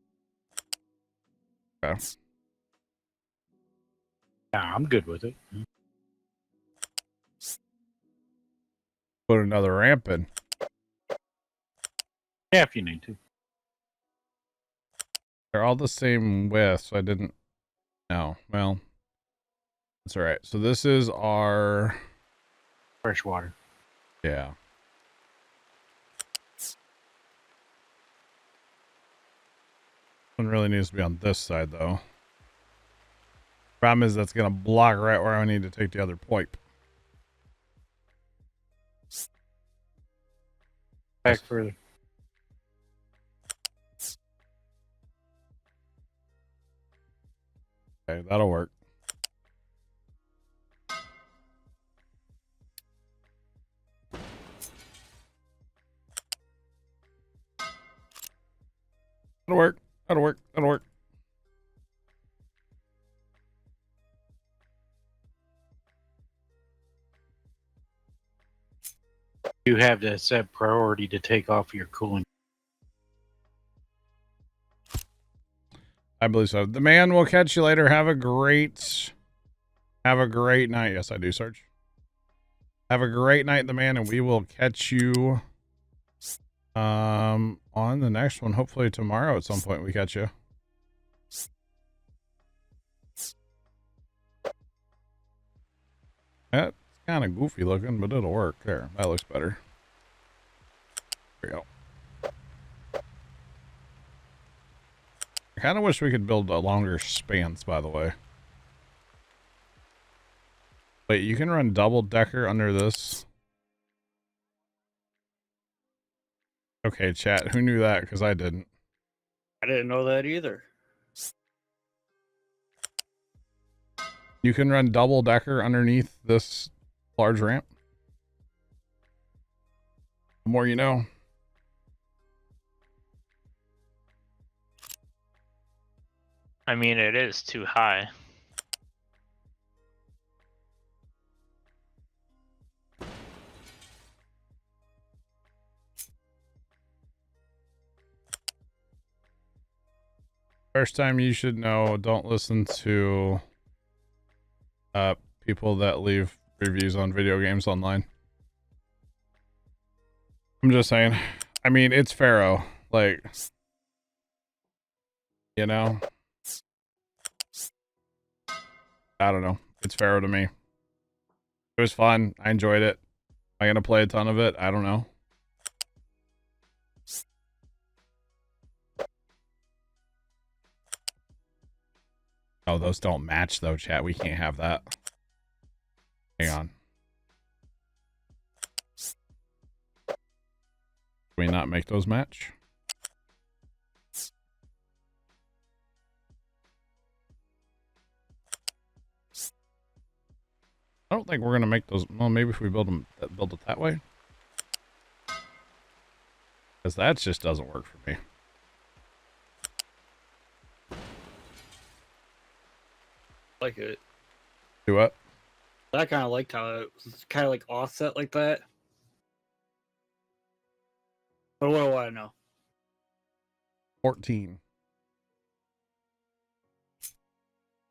Okay. Yeah, I'm good with it. Put another ramp in. Yeah, if you need to. They're all the same width, so I didn't. No, well, that's all right. So this is our Fresh water. yeah. One really needs to be on this side though. Problem is that's gonna block right where I need to take the other pipe. Back further. Okay, that'll work. That'll work. That'll work. That'll work. You have to set priority to take off your cooling. I believe so. The man will catch you later. Have a great night. Yes, I do, Sarge. Have a great night, the man, and we will catch you On the next one, hopefully tomorrow at some point we catch you. That's kind of goofy looking, but it'll work. There, that looks better. There we go. I kind of wish we could build a longer spans, by the way. Wait, you can run double decker under this? Okay, chat, who knew that? Because I didn't. I didn't know that either. You can run double decker underneath this large ramp. The more you know. I mean, it is too high. First time you should know, don't listen to people that leave reviews on video games online. I'm just saying. I mean, it's Pharaoh. Like, you know? I don't know. It's Pharaoh to me. It was fun. I enjoyed it. Am I going to play a ton of it? I don't know. Oh, those don't match though, chat. We can't have that. Hang on. Can we not make those match? I don't think we're gonna make those. Well, maybe if we build it that way, because that just doesn't work for me. Like it. Do what? I kind of liked how it was kind of like offset like that. But what do I know? 14.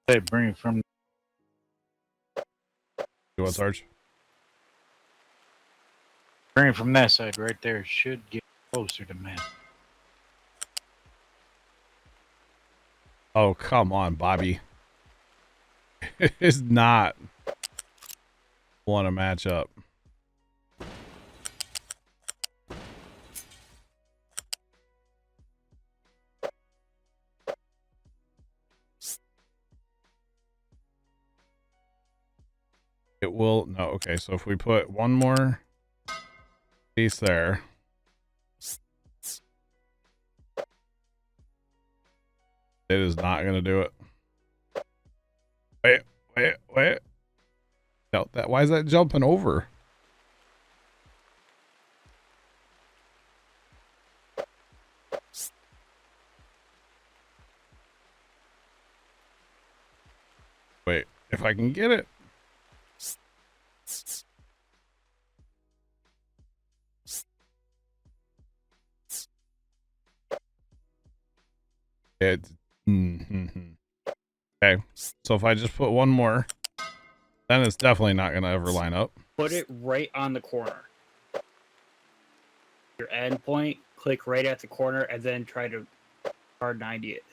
They bring it from. Do what, Sarge? Bring it from that side right there. Should get closer to man. Oh, come on, Bobby. It is not want to match up. It will, no, okay, so if we put one more piece there. It is not going to do it. Wait. No, why is that jumping over? Wait, if I can get it. Okay, so if I just put one more, then it's definitely not going to ever line up. Put it right on the corner. Your end point, click right at the corner, and then try to hard 90 it.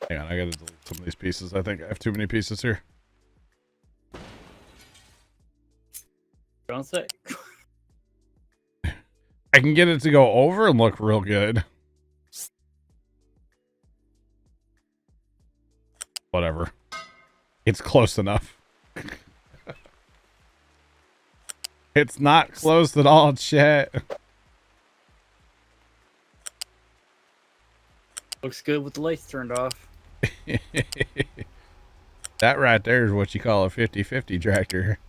Hang on, I got to delete some of these pieces. I think I have too many pieces here. Don't say. I can get it to go over and look real good. Whatever. It's close enough. It's not close at all, chat. Looks good with the lights turned off. That right there is what you call a 50-50 tractor.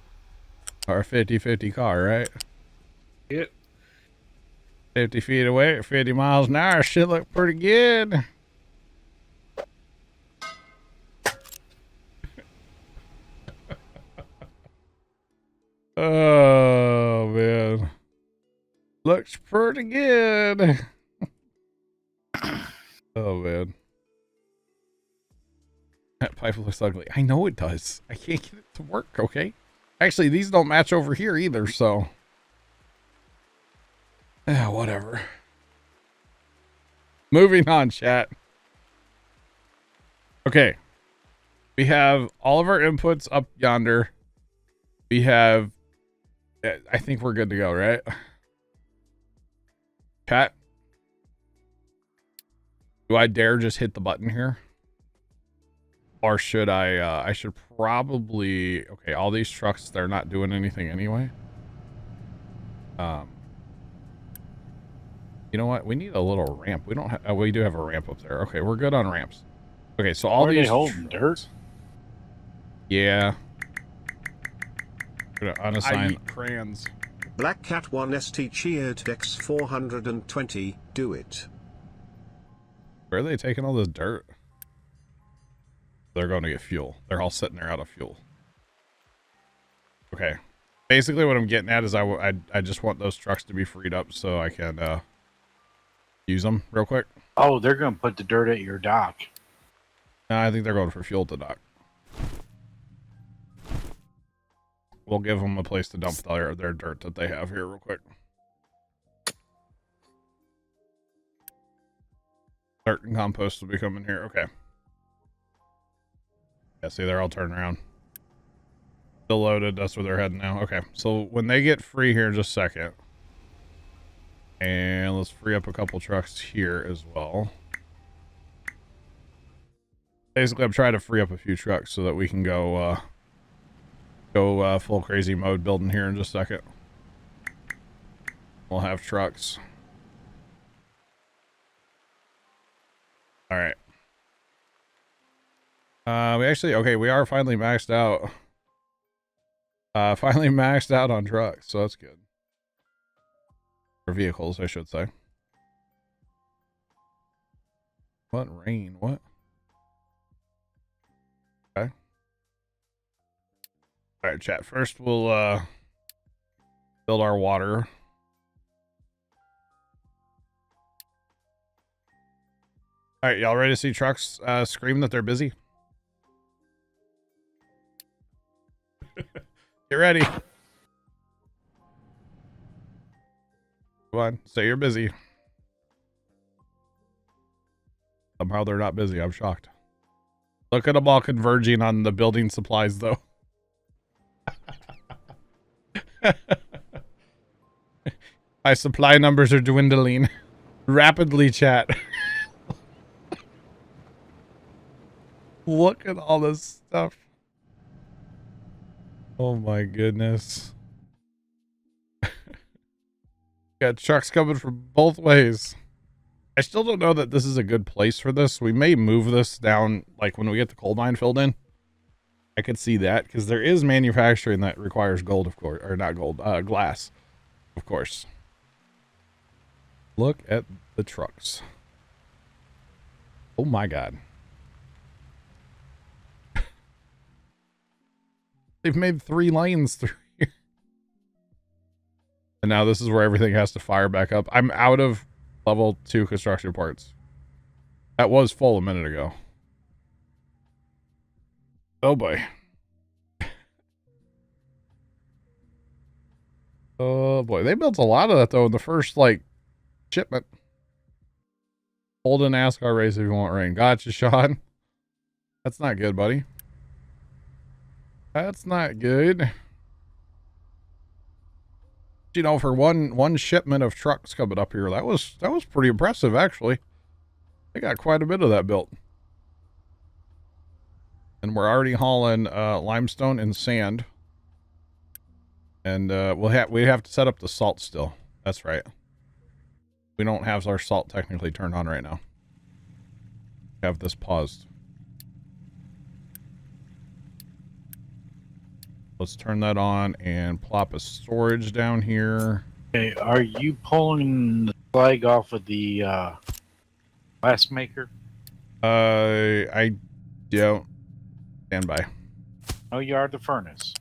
Or a 50-50 car, right? Yep. 50 feet away at 50 miles an hour should look pretty good. Oh, man. Looks pretty good. Oh, man. That pipe looks ugly. I know it does. I can't get it to work, okay? Actually, these don't match over here either, so. Yeah, whatever. Moving on, chat. Okay. We have all of our inputs up yonder. We have... I think we're good to go, right? Chat? Do I dare just hit the button here? Or should I should probably... Okay, all these trucks, they're not doing anything anyway. You know what? We need a little ramp. We don't have... Oh, we do have a ramp up there. Okay, we're good on ramps. Okay, so all Are these... they holding dirt? Yeah. Gonna unassign... I eat crayons. Black Cat 1 ST cheered Dex 420. Do it. Where are they taking all this dirt? They're going to get fuel. They're all sitting there out of fuel. Okay. Basically what I'm getting at is I just want those trucks to be freed up so I can use them real quick. Oh, they're going to put the dirt at your dock. No, I think they're going for fuel to dock. We'll give them a place to dump their dirt that they have here real quick. Dirt and compost will be coming here. Okay. Yeah, see, they're all turning around. Still loaded. That's where they're heading now. Okay, so when they get free here in just a second. And let's free up a couple trucks here as well. Basically, I'm trying to free up a few trucks so that we can go full crazy mode building here in just a second. We'll have trucks. All right. We are finally maxed out. Finally maxed out on trucks, so that's good. Or vehicles, I should say. What rain? What? Okay. All right, chat. First, we'll build our water. All right, y'all ready to see trucks scream that they're busy? Get ready. Come on, say you're busy. Somehow they're not busy. I'm shocked. Look at them all converging on the building supplies, though. My supply numbers are dwindling rapidly, chat. Look at all this stuff. Oh my goodness. Got trucks coming from both ways. I still don't know that this is a good place for this. We may move this down, like when we get the coal mine filled in. I could see that because there is manufacturing that requires gold, of course, or not gold, glass, of course. Look at the trucks. Oh my God. They've made 3 lanes through here. And now this is where everything has to fire back up. I'm out of level 2 construction parts. That was full a minute ago. Oh boy. Oh boy. They built a lot of that though in the first like shipment. Hold an NASCAR race if you want rain. Gotcha, Sean. That's not good, buddy. That's not good. You know, for one shipment of trucks coming up here, that was pretty impressive actually. They got quite a bit of that built. And we're already hauling limestone and sand. And we have to set up the salt still. That's right. We don't have our salt technically turned on right now. Have this paused. Let's turn that on and plop a storage down here. Okay, are you pulling the flag off of the glass maker? I don't. Stand by. Oh, you are the furnace.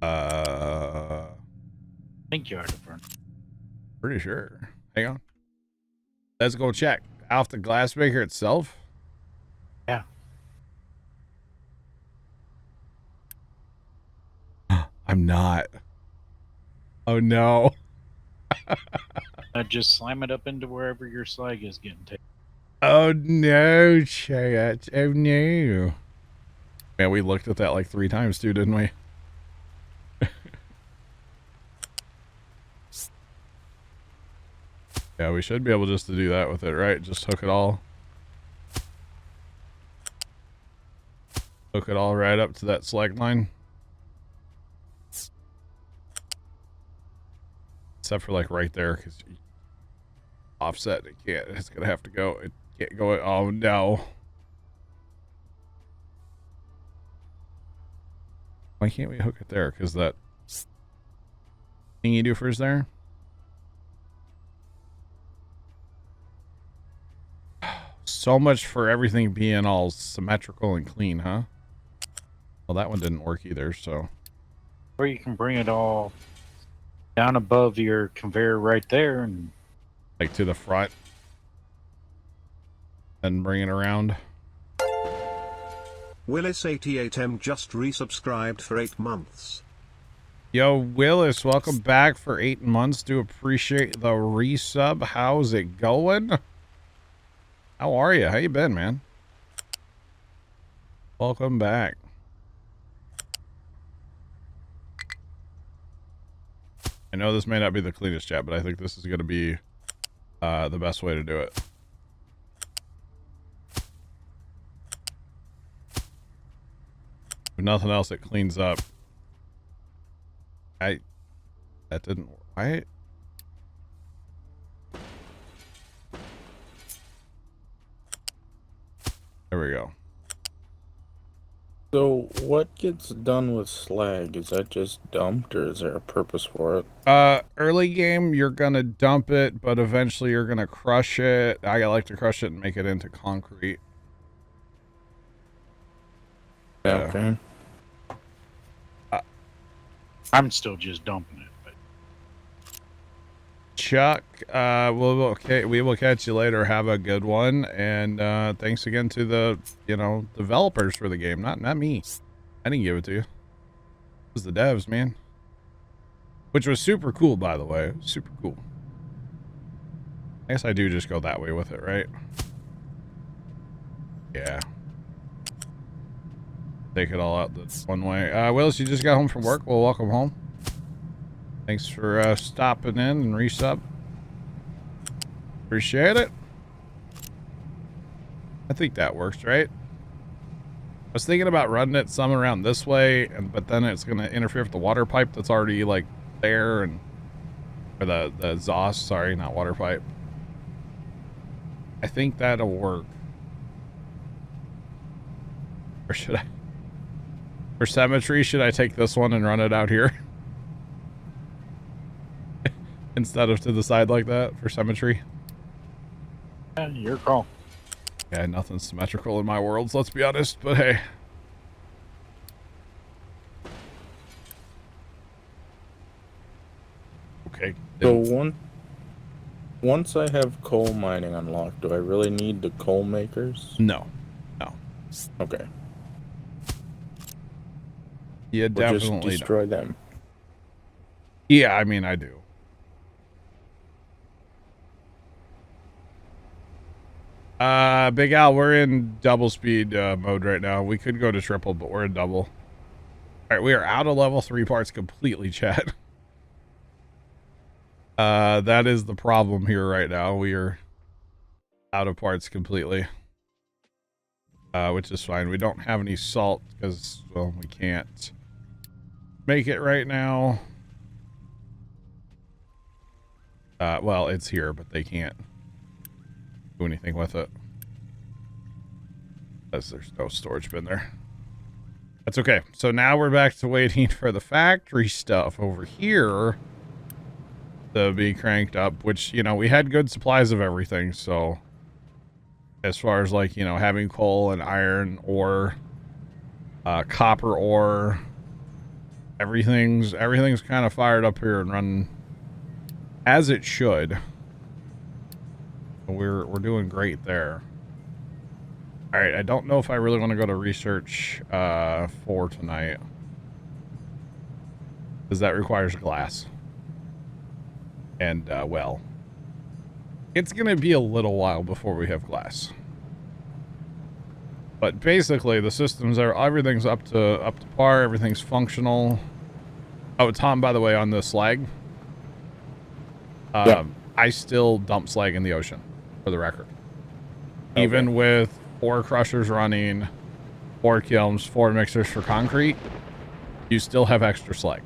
I think you are the furnace. Pretty sure. Hang on. Let's go check. Off the glass maker itself? Yeah. I'm not. Oh no. Just slam it up into wherever your slag is getting taken. Oh no, chat. Oh no. Man, we looked at that like 3 times too, didn't we? Yeah, we should be able just to do that with it, right? Just hook it all. Hook it all right up to that slag line. Except for like right there, because offset, it can't. It's gonna have to go. It can't go. Oh no. Why can't we hook it there? Because that thing you do first there. So much for everything being all symmetrical and clean, huh? Well, that one didn't work either, so. Or you can bring it all down above your conveyor right there and Like to the front. And bring it around. Willis88M just resubscribed for 8 months. Yo, Willis, welcome back for 8 months. Do appreciate the resub. How's it going? How are you? How you been, man? Welcome back. I know this may not be the cleanest chat, but I think this is going to be the best way to do it. If nothing else, it cleans up. That didn't. Why? There we go. So, what gets done with slag? Is that just dumped, or is there a purpose for it? Early game, you're gonna dump it, but eventually you're gonna crush it. I like to crush it and make it into concrete. Okay. I'm still just dumping it. But Chuck, we will catch you later. Have a good one, and thanks again to the developers for the game. Not me. I didn't give it to you. It was the devs, man. Which was super cool, by the way. Super cool. I guess I do just go that way with it, right? Yeah. Take it all out this one way. Willis, you just got home from work. Well, welcome home. Thanks for stopping in and resub. Appreciate it. I think that works, right? I was thinking about running it some around this way, but then it's going to interfere with the water pipe that's already like there, and or the exhaust. Sorry, not water pipe. I think that'll work. Or should I? For symmetry, should I take this one and run it out here? Instead of to the side like that for symmetry? yeah, your call. Yeah, nothing's symmetrical in my worlds, let's be honest, but hey. Okay. So once I have coal mining unlocked, do I really need the coal makers? No. Okay. Yeah, Or definitely just don't. destroy them. Yeah, I mean, I do. Big Al, we're in double speed mode right now. We could go to triple, but we're in double. All right, we are out of level 3 parts completely, chat. That is the problem here right now. We are out of parts completely. Which is fine. We don't have any salt because, well, we can't make it right now. Well, it's here, but they can't do anything with it. Because there's no storage bin there. That's okay. So now we're back to waiting for the factory stuff over here to be cranked up, which, we had good supplies of everything, so as far as like, having coal and iron ore, copper ore, everything's kind of fired up here and running as it should. We're doing great there. All right, I don't know if I really want to go to research for tonight. because that requires glass. And, well, it's going to be a little while before we have glass. But basically, the systems are, everything's up to par, everything's functional. Oh, Tom, by the way, on the slag, Yeah. I still dump slag in the ocean, for the record. Okay. Even with 4 crushers running, 4 kilns, 4 mixers for concrete, you still have extra slag.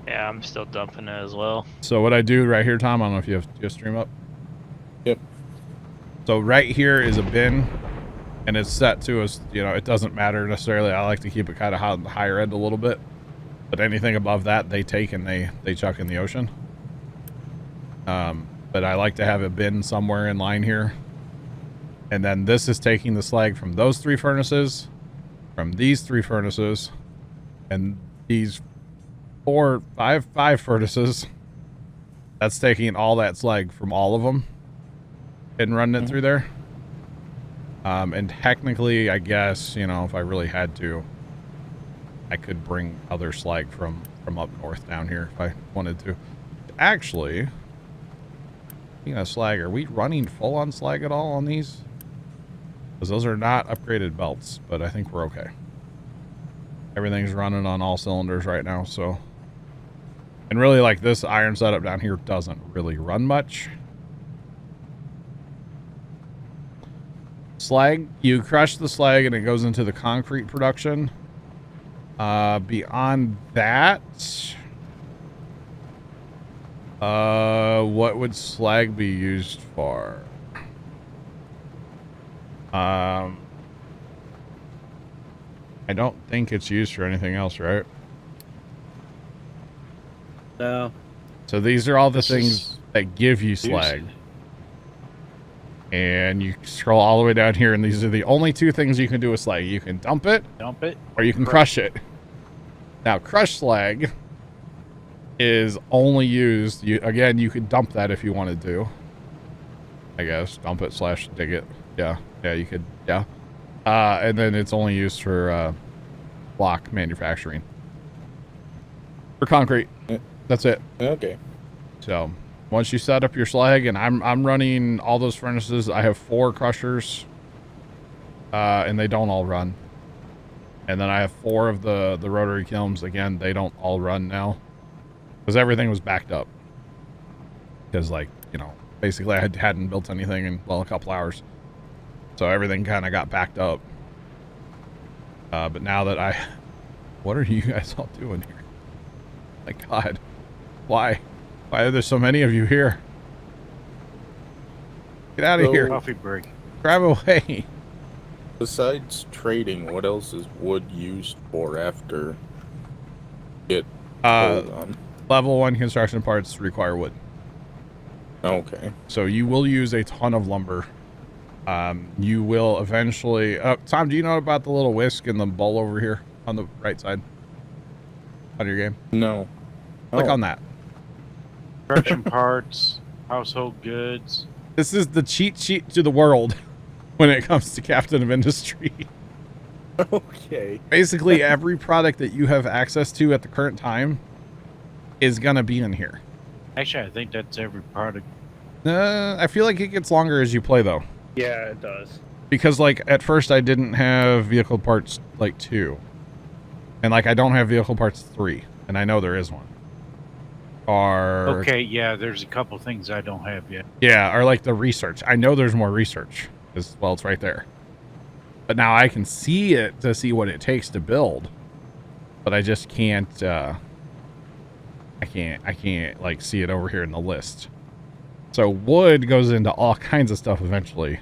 Yeah, I'm still dumping it as well. So what I do right here, Tom, I don't know if you have stream up. Yep. So right here is a bin, and it's set to us. You know, it doesn't matter necessarily. I like to keep it kind of on the higher end a little bit, but anything above that they take and they chuck in the ocean. But I like to have a bin somewhere in line here, and then this is taking the slag from those 3 furnaces, from these 3 furnaces, and these 5 furnaces. That's taking all that slag from all of them and running it through there. And technically, I guess, you know, if I really had to, I could bring other slag from up north down here if I wanted to. Actually, speaking of slag, are we running full on slag at all on these? Because those are not upgraded belts, but I think we're okay. Everything's running on all cylinders right now, so. And really, like, this iron setup down here doesn't really run much. Slag, you crush the slag and it goes into the concrete production. Beyond that, what would slag be used for? I don't think it's used for anything else, right? No. So these are all the This things is that give you slag. And you scroll all the way down here, and these are the only 2 things you can do with slag. You can dump it, or you can crush it. Now, crushed slag is only used, again, you could dump that if you wanted to. I guess, dump it / dig it. Yeah, you could, yeah. And then it's only used for block manufacturing. For concrete. That's it. Okay. So once you set up your slag, and I'm running all those furnaces, I have 4 crushers, and they don't all run. And then I have 4 of the rotary kilns. Again, they don't all run now because everything was backed up. Because, like, you know, basically I hadn't built anything in, well, a couple hours, so everything kind of got backed up. But now that what are you guys all doing here? My God, why are there so many of you here? Get out of here. Coffee break. Grab away. Besides trading, what else is wood used for after it sold on? Level 1 construction parts require wood. Okay. So you will use a ton of lumber. You will eventually... Tom, do you know about the little whisk and the bowl over here on the right side on your game? No. Click Oh. on that. Construction parts, household goods. This is the cheat sheet to the world when it comes to Captain of Industry. Okay. Basically, every product that you have access to at the current time is going to be in here. Actually, I think that's every product. I feel like it gets longer as you play, though. Yeah, it does. Because, like, at first I didn't have vehicle parts, like, 2. And, like, I don't have vehicle parts 3. And I know there is one. Or... Okay, yeah, there's a couple things I don't have yet. Yeah, or, like, the research. I know there's more research. Well, it's right there. But now I can see it to see what it takes to build. But I just can't, I can't, like, see it over here in the list. So wood goes into all kinds of stuff eventually.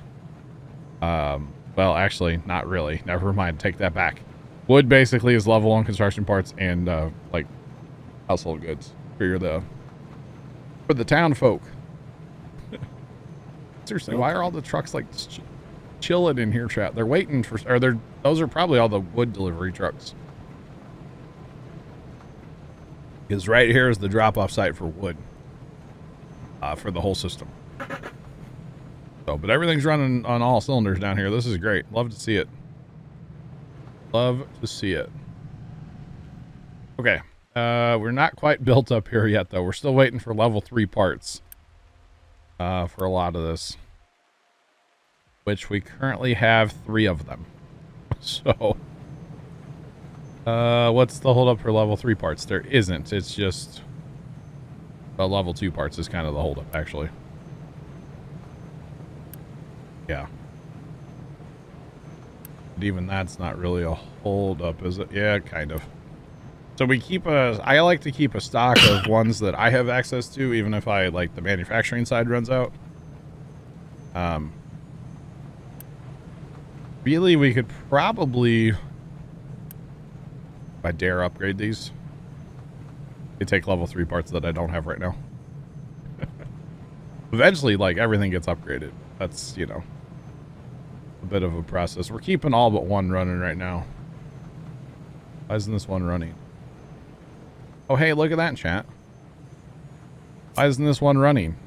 Well, actually, not really. Never mind. Take that back. Wood basically is level 1 construction parts and, like, household goods for the town folk. Seriously, why are all the trucks, like, chilling in here, chat? They're waiting for... those are probably all the wood delivery trucks. Because right here is the drop-off site for wood. For the whole system. So, but everything's running on all cylinders down here. This is great. Love to see it. Love to see it. Okay. We're not quite built up here yet, though. We're still waiting for level 3 parts for a lot of this, which we currently have 3 of them. So, what's the holdup for level 3 parts? There isn't. It's just level 2 parts is kind of the holdup, actually. Yeah. But even that's not really a holdup, is it? Yeah, kind of. So we keep I like to keep a stock of ones that I have access to, even if the manufacturing side runs out. Really, we could probably, if I dare upgrade these, they take level 3 parts that I don't have right now. Eventually, everything gets upgraded. That's, a bit of a process. We're keeping all but one running right now. Why isn't this one running? Oh, hey, look at that, chat. Why isn't this one running?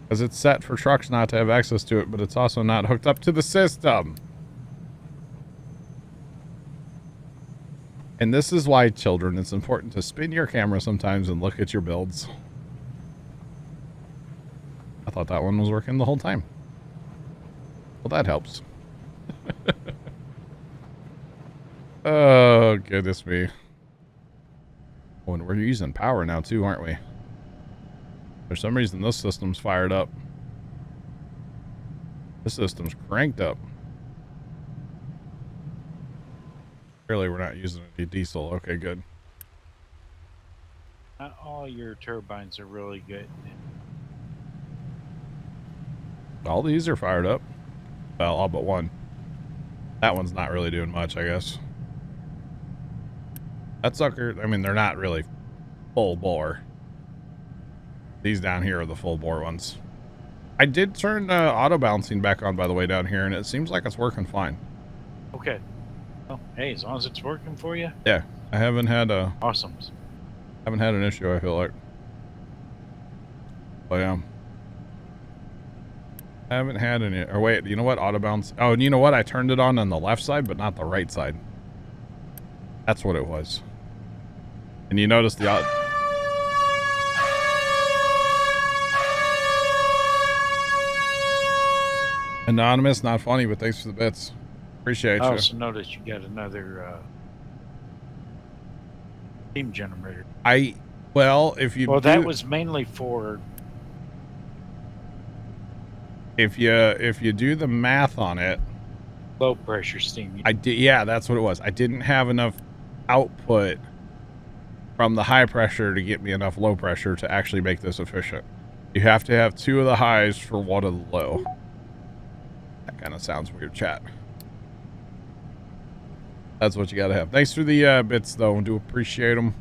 Because it's set for trucks not to have access to it, but it's also not hooked up to the system. And this is why, children, it's important to spin your camera sometimes and look at your builds. I thought that one was working the whole time. Well, that helps. Oh, goodness me. Oh, and we're using power now, too, aren't we? For some reason, this system's fired up. This system's cranked up. Clearly, we're not using any diesel. Okay, good. Not all your turbines are really good. All these are fired up. Well, all but one. That one's not really doing much, I guess. That sucker, I mean, they're not really full bore. These down here are the full bore ones. I did turn auto balancing back on, by the way, down here, and it seems like it's working fine. Okay. Well, hey, as long as it's working for you. Yeah, I haven't had awesome. Haven't had an issue, I feel like. But yeah. I haven't had any. Or wait, you know what? Auto balance. Oh, and you know what? I turned it on the left side, but not the right side. That's what it was. And you notice the Anonymous, not funny, but thanks for the bits. Appreciate you. I also noticed you got another steam generator. Well, if you that was mainly for if you do the math on it, low pressure steam. Yeah, that's what it was. I didn't have enough output from the high pressure to get me enough low pressure to actually make this efficient. You have to have 2 of the highs for 1 of the low. That kind of sounds weird, chat. That's what you gotta have. Thanks for the bits, though. I do appreciate them.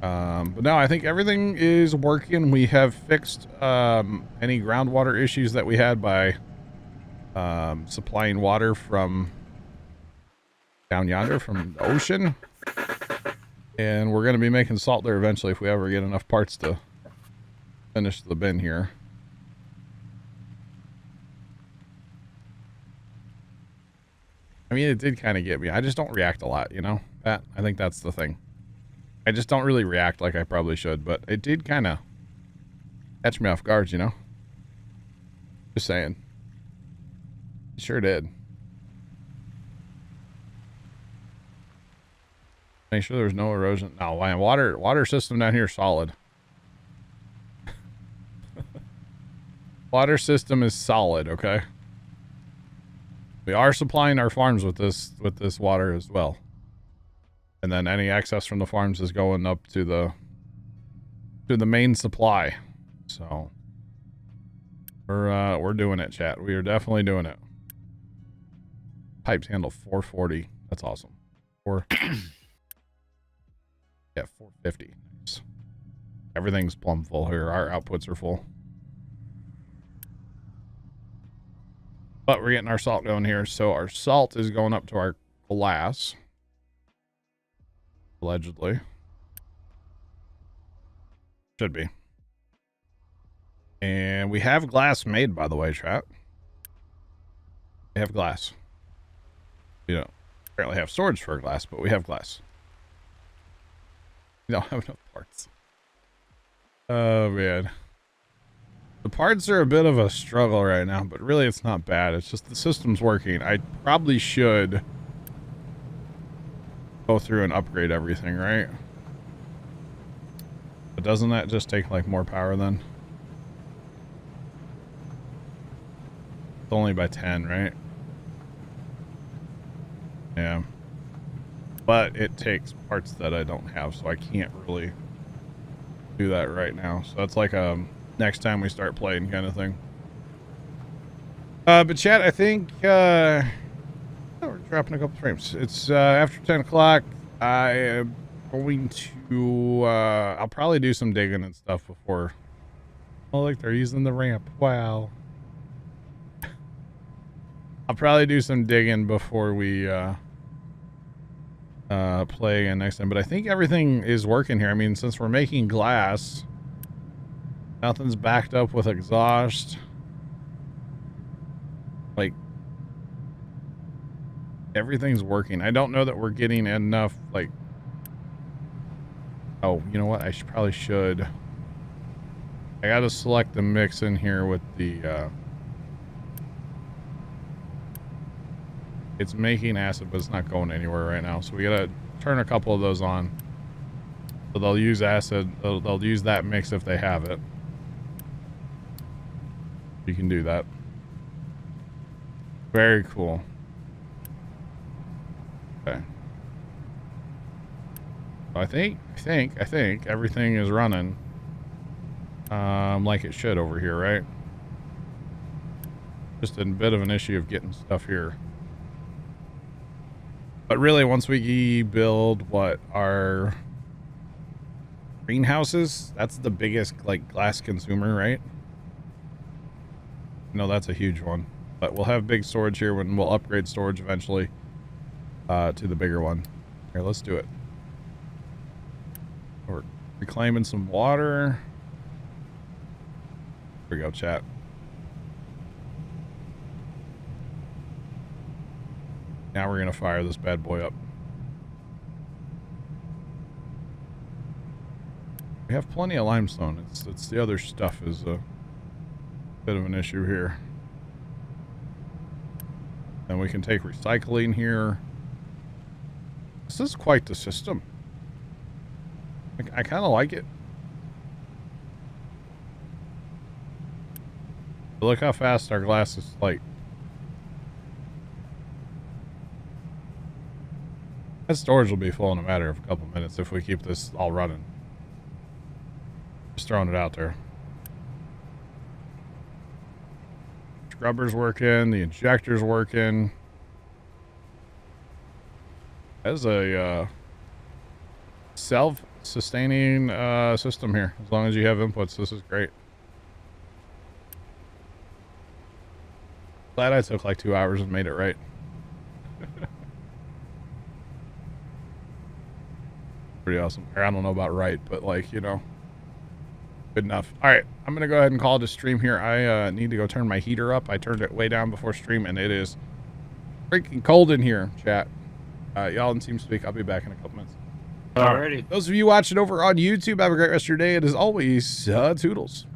But no, I think everything is working. We have fixed any groundwater issues that we had by supplying water from down yonder from the ocean. And we're going to be making salt there eventually if we ever get enough parts to finish the bin here. I mean, it did kind of get me. I just don't react a lot, you know? I think that's the thing. I just don't really react like I probably should, but it did kind of catch me off guard, you know? Just saying. It sure did. Make sure there's no erosion. No, man, water system down here is solid. Water system is solid, okay? We are supplying our farms with this water as well. And then any excess from the farms is going up to the main supply. So we're doing it, chat. We are definitely doing it. Pipes handle 440. That's awesome. Yeah, 450. Nice. Everything's plumb full here. Our outputs are full. But we're getting our salt going here. So our salt is going up to our glass. Allegedly. Should be. And we have glass made, by the way, chat. We have glass. You know, apparently have storage for glass, but we have glass. We don't have enough parts. Oh, man. The parts are a bit of a struggle right now, but really it's not bad. It's just the system's working. I probably should go through and upgrade everything, right? But doesn't that just take, like, more power then? It's only by 10, right? Yeah. But it takes parts that I don't have, so I can't really do that right now. So that's like next time we start playing kind of thing. But chat, I think we're dropping a couple frames. It's after 10 o'clock. I am going to I'll probably do some digging and stuff before. Oh, look, they're using the ramp. Wow. I'll probably do some digging before we play again next time, but I think everything is working here. I mean, since we're making glass, nothing's backed up with exhaust. Like, everything's working. I don't know that we're getting enough, like, oh, you know what? I probably should. I gotta select the mix in here with the it's making acid, but it's not going anywhere right now. So we gotta turn a couple of those on. So they'll use acid. They'll use that mix if they have it. You can do that. Very cool. Okay. So I think everything is running like it should over here, right? Just a bit of an issue of getting stuff here. But really, once we build what our greenhouses, that's the biggest like glass consumer, right? No, that's a huge one. But we'll have big storage here when we'll upgrade storage eventually to the bigger one. Here, let's do it. We're reclaiming some water. Here we go, chat. Now we're gonna fire this bad boy up. We have plenty of limestone. It's the other stuff is a bit of an issue here. And we can take recycling here. This is quite the system. I kind of like it. But look how fast our glass is like. That storage will be full in a matter of a couple minutes if we keep this all running. Just throwing it out there. Scrubber's working. The injector's working. That's a self-sustaining system here. As long as you have inputs, this is great. Glad I took like 2 hours and made it right. Pretty awesome. I don't know about right, but like, you know, good enough. All right, I'm gonna go ahead and call it a stream here. I need to go turn my heater up. I turned it way down before stream, and it is freaking cold in here, chat. Y'all in TeamSpeak, I'll be back in a couple minutes. Alrighty. Those of you watching over on YouTube, have a great rest of your day, and as always, toodles.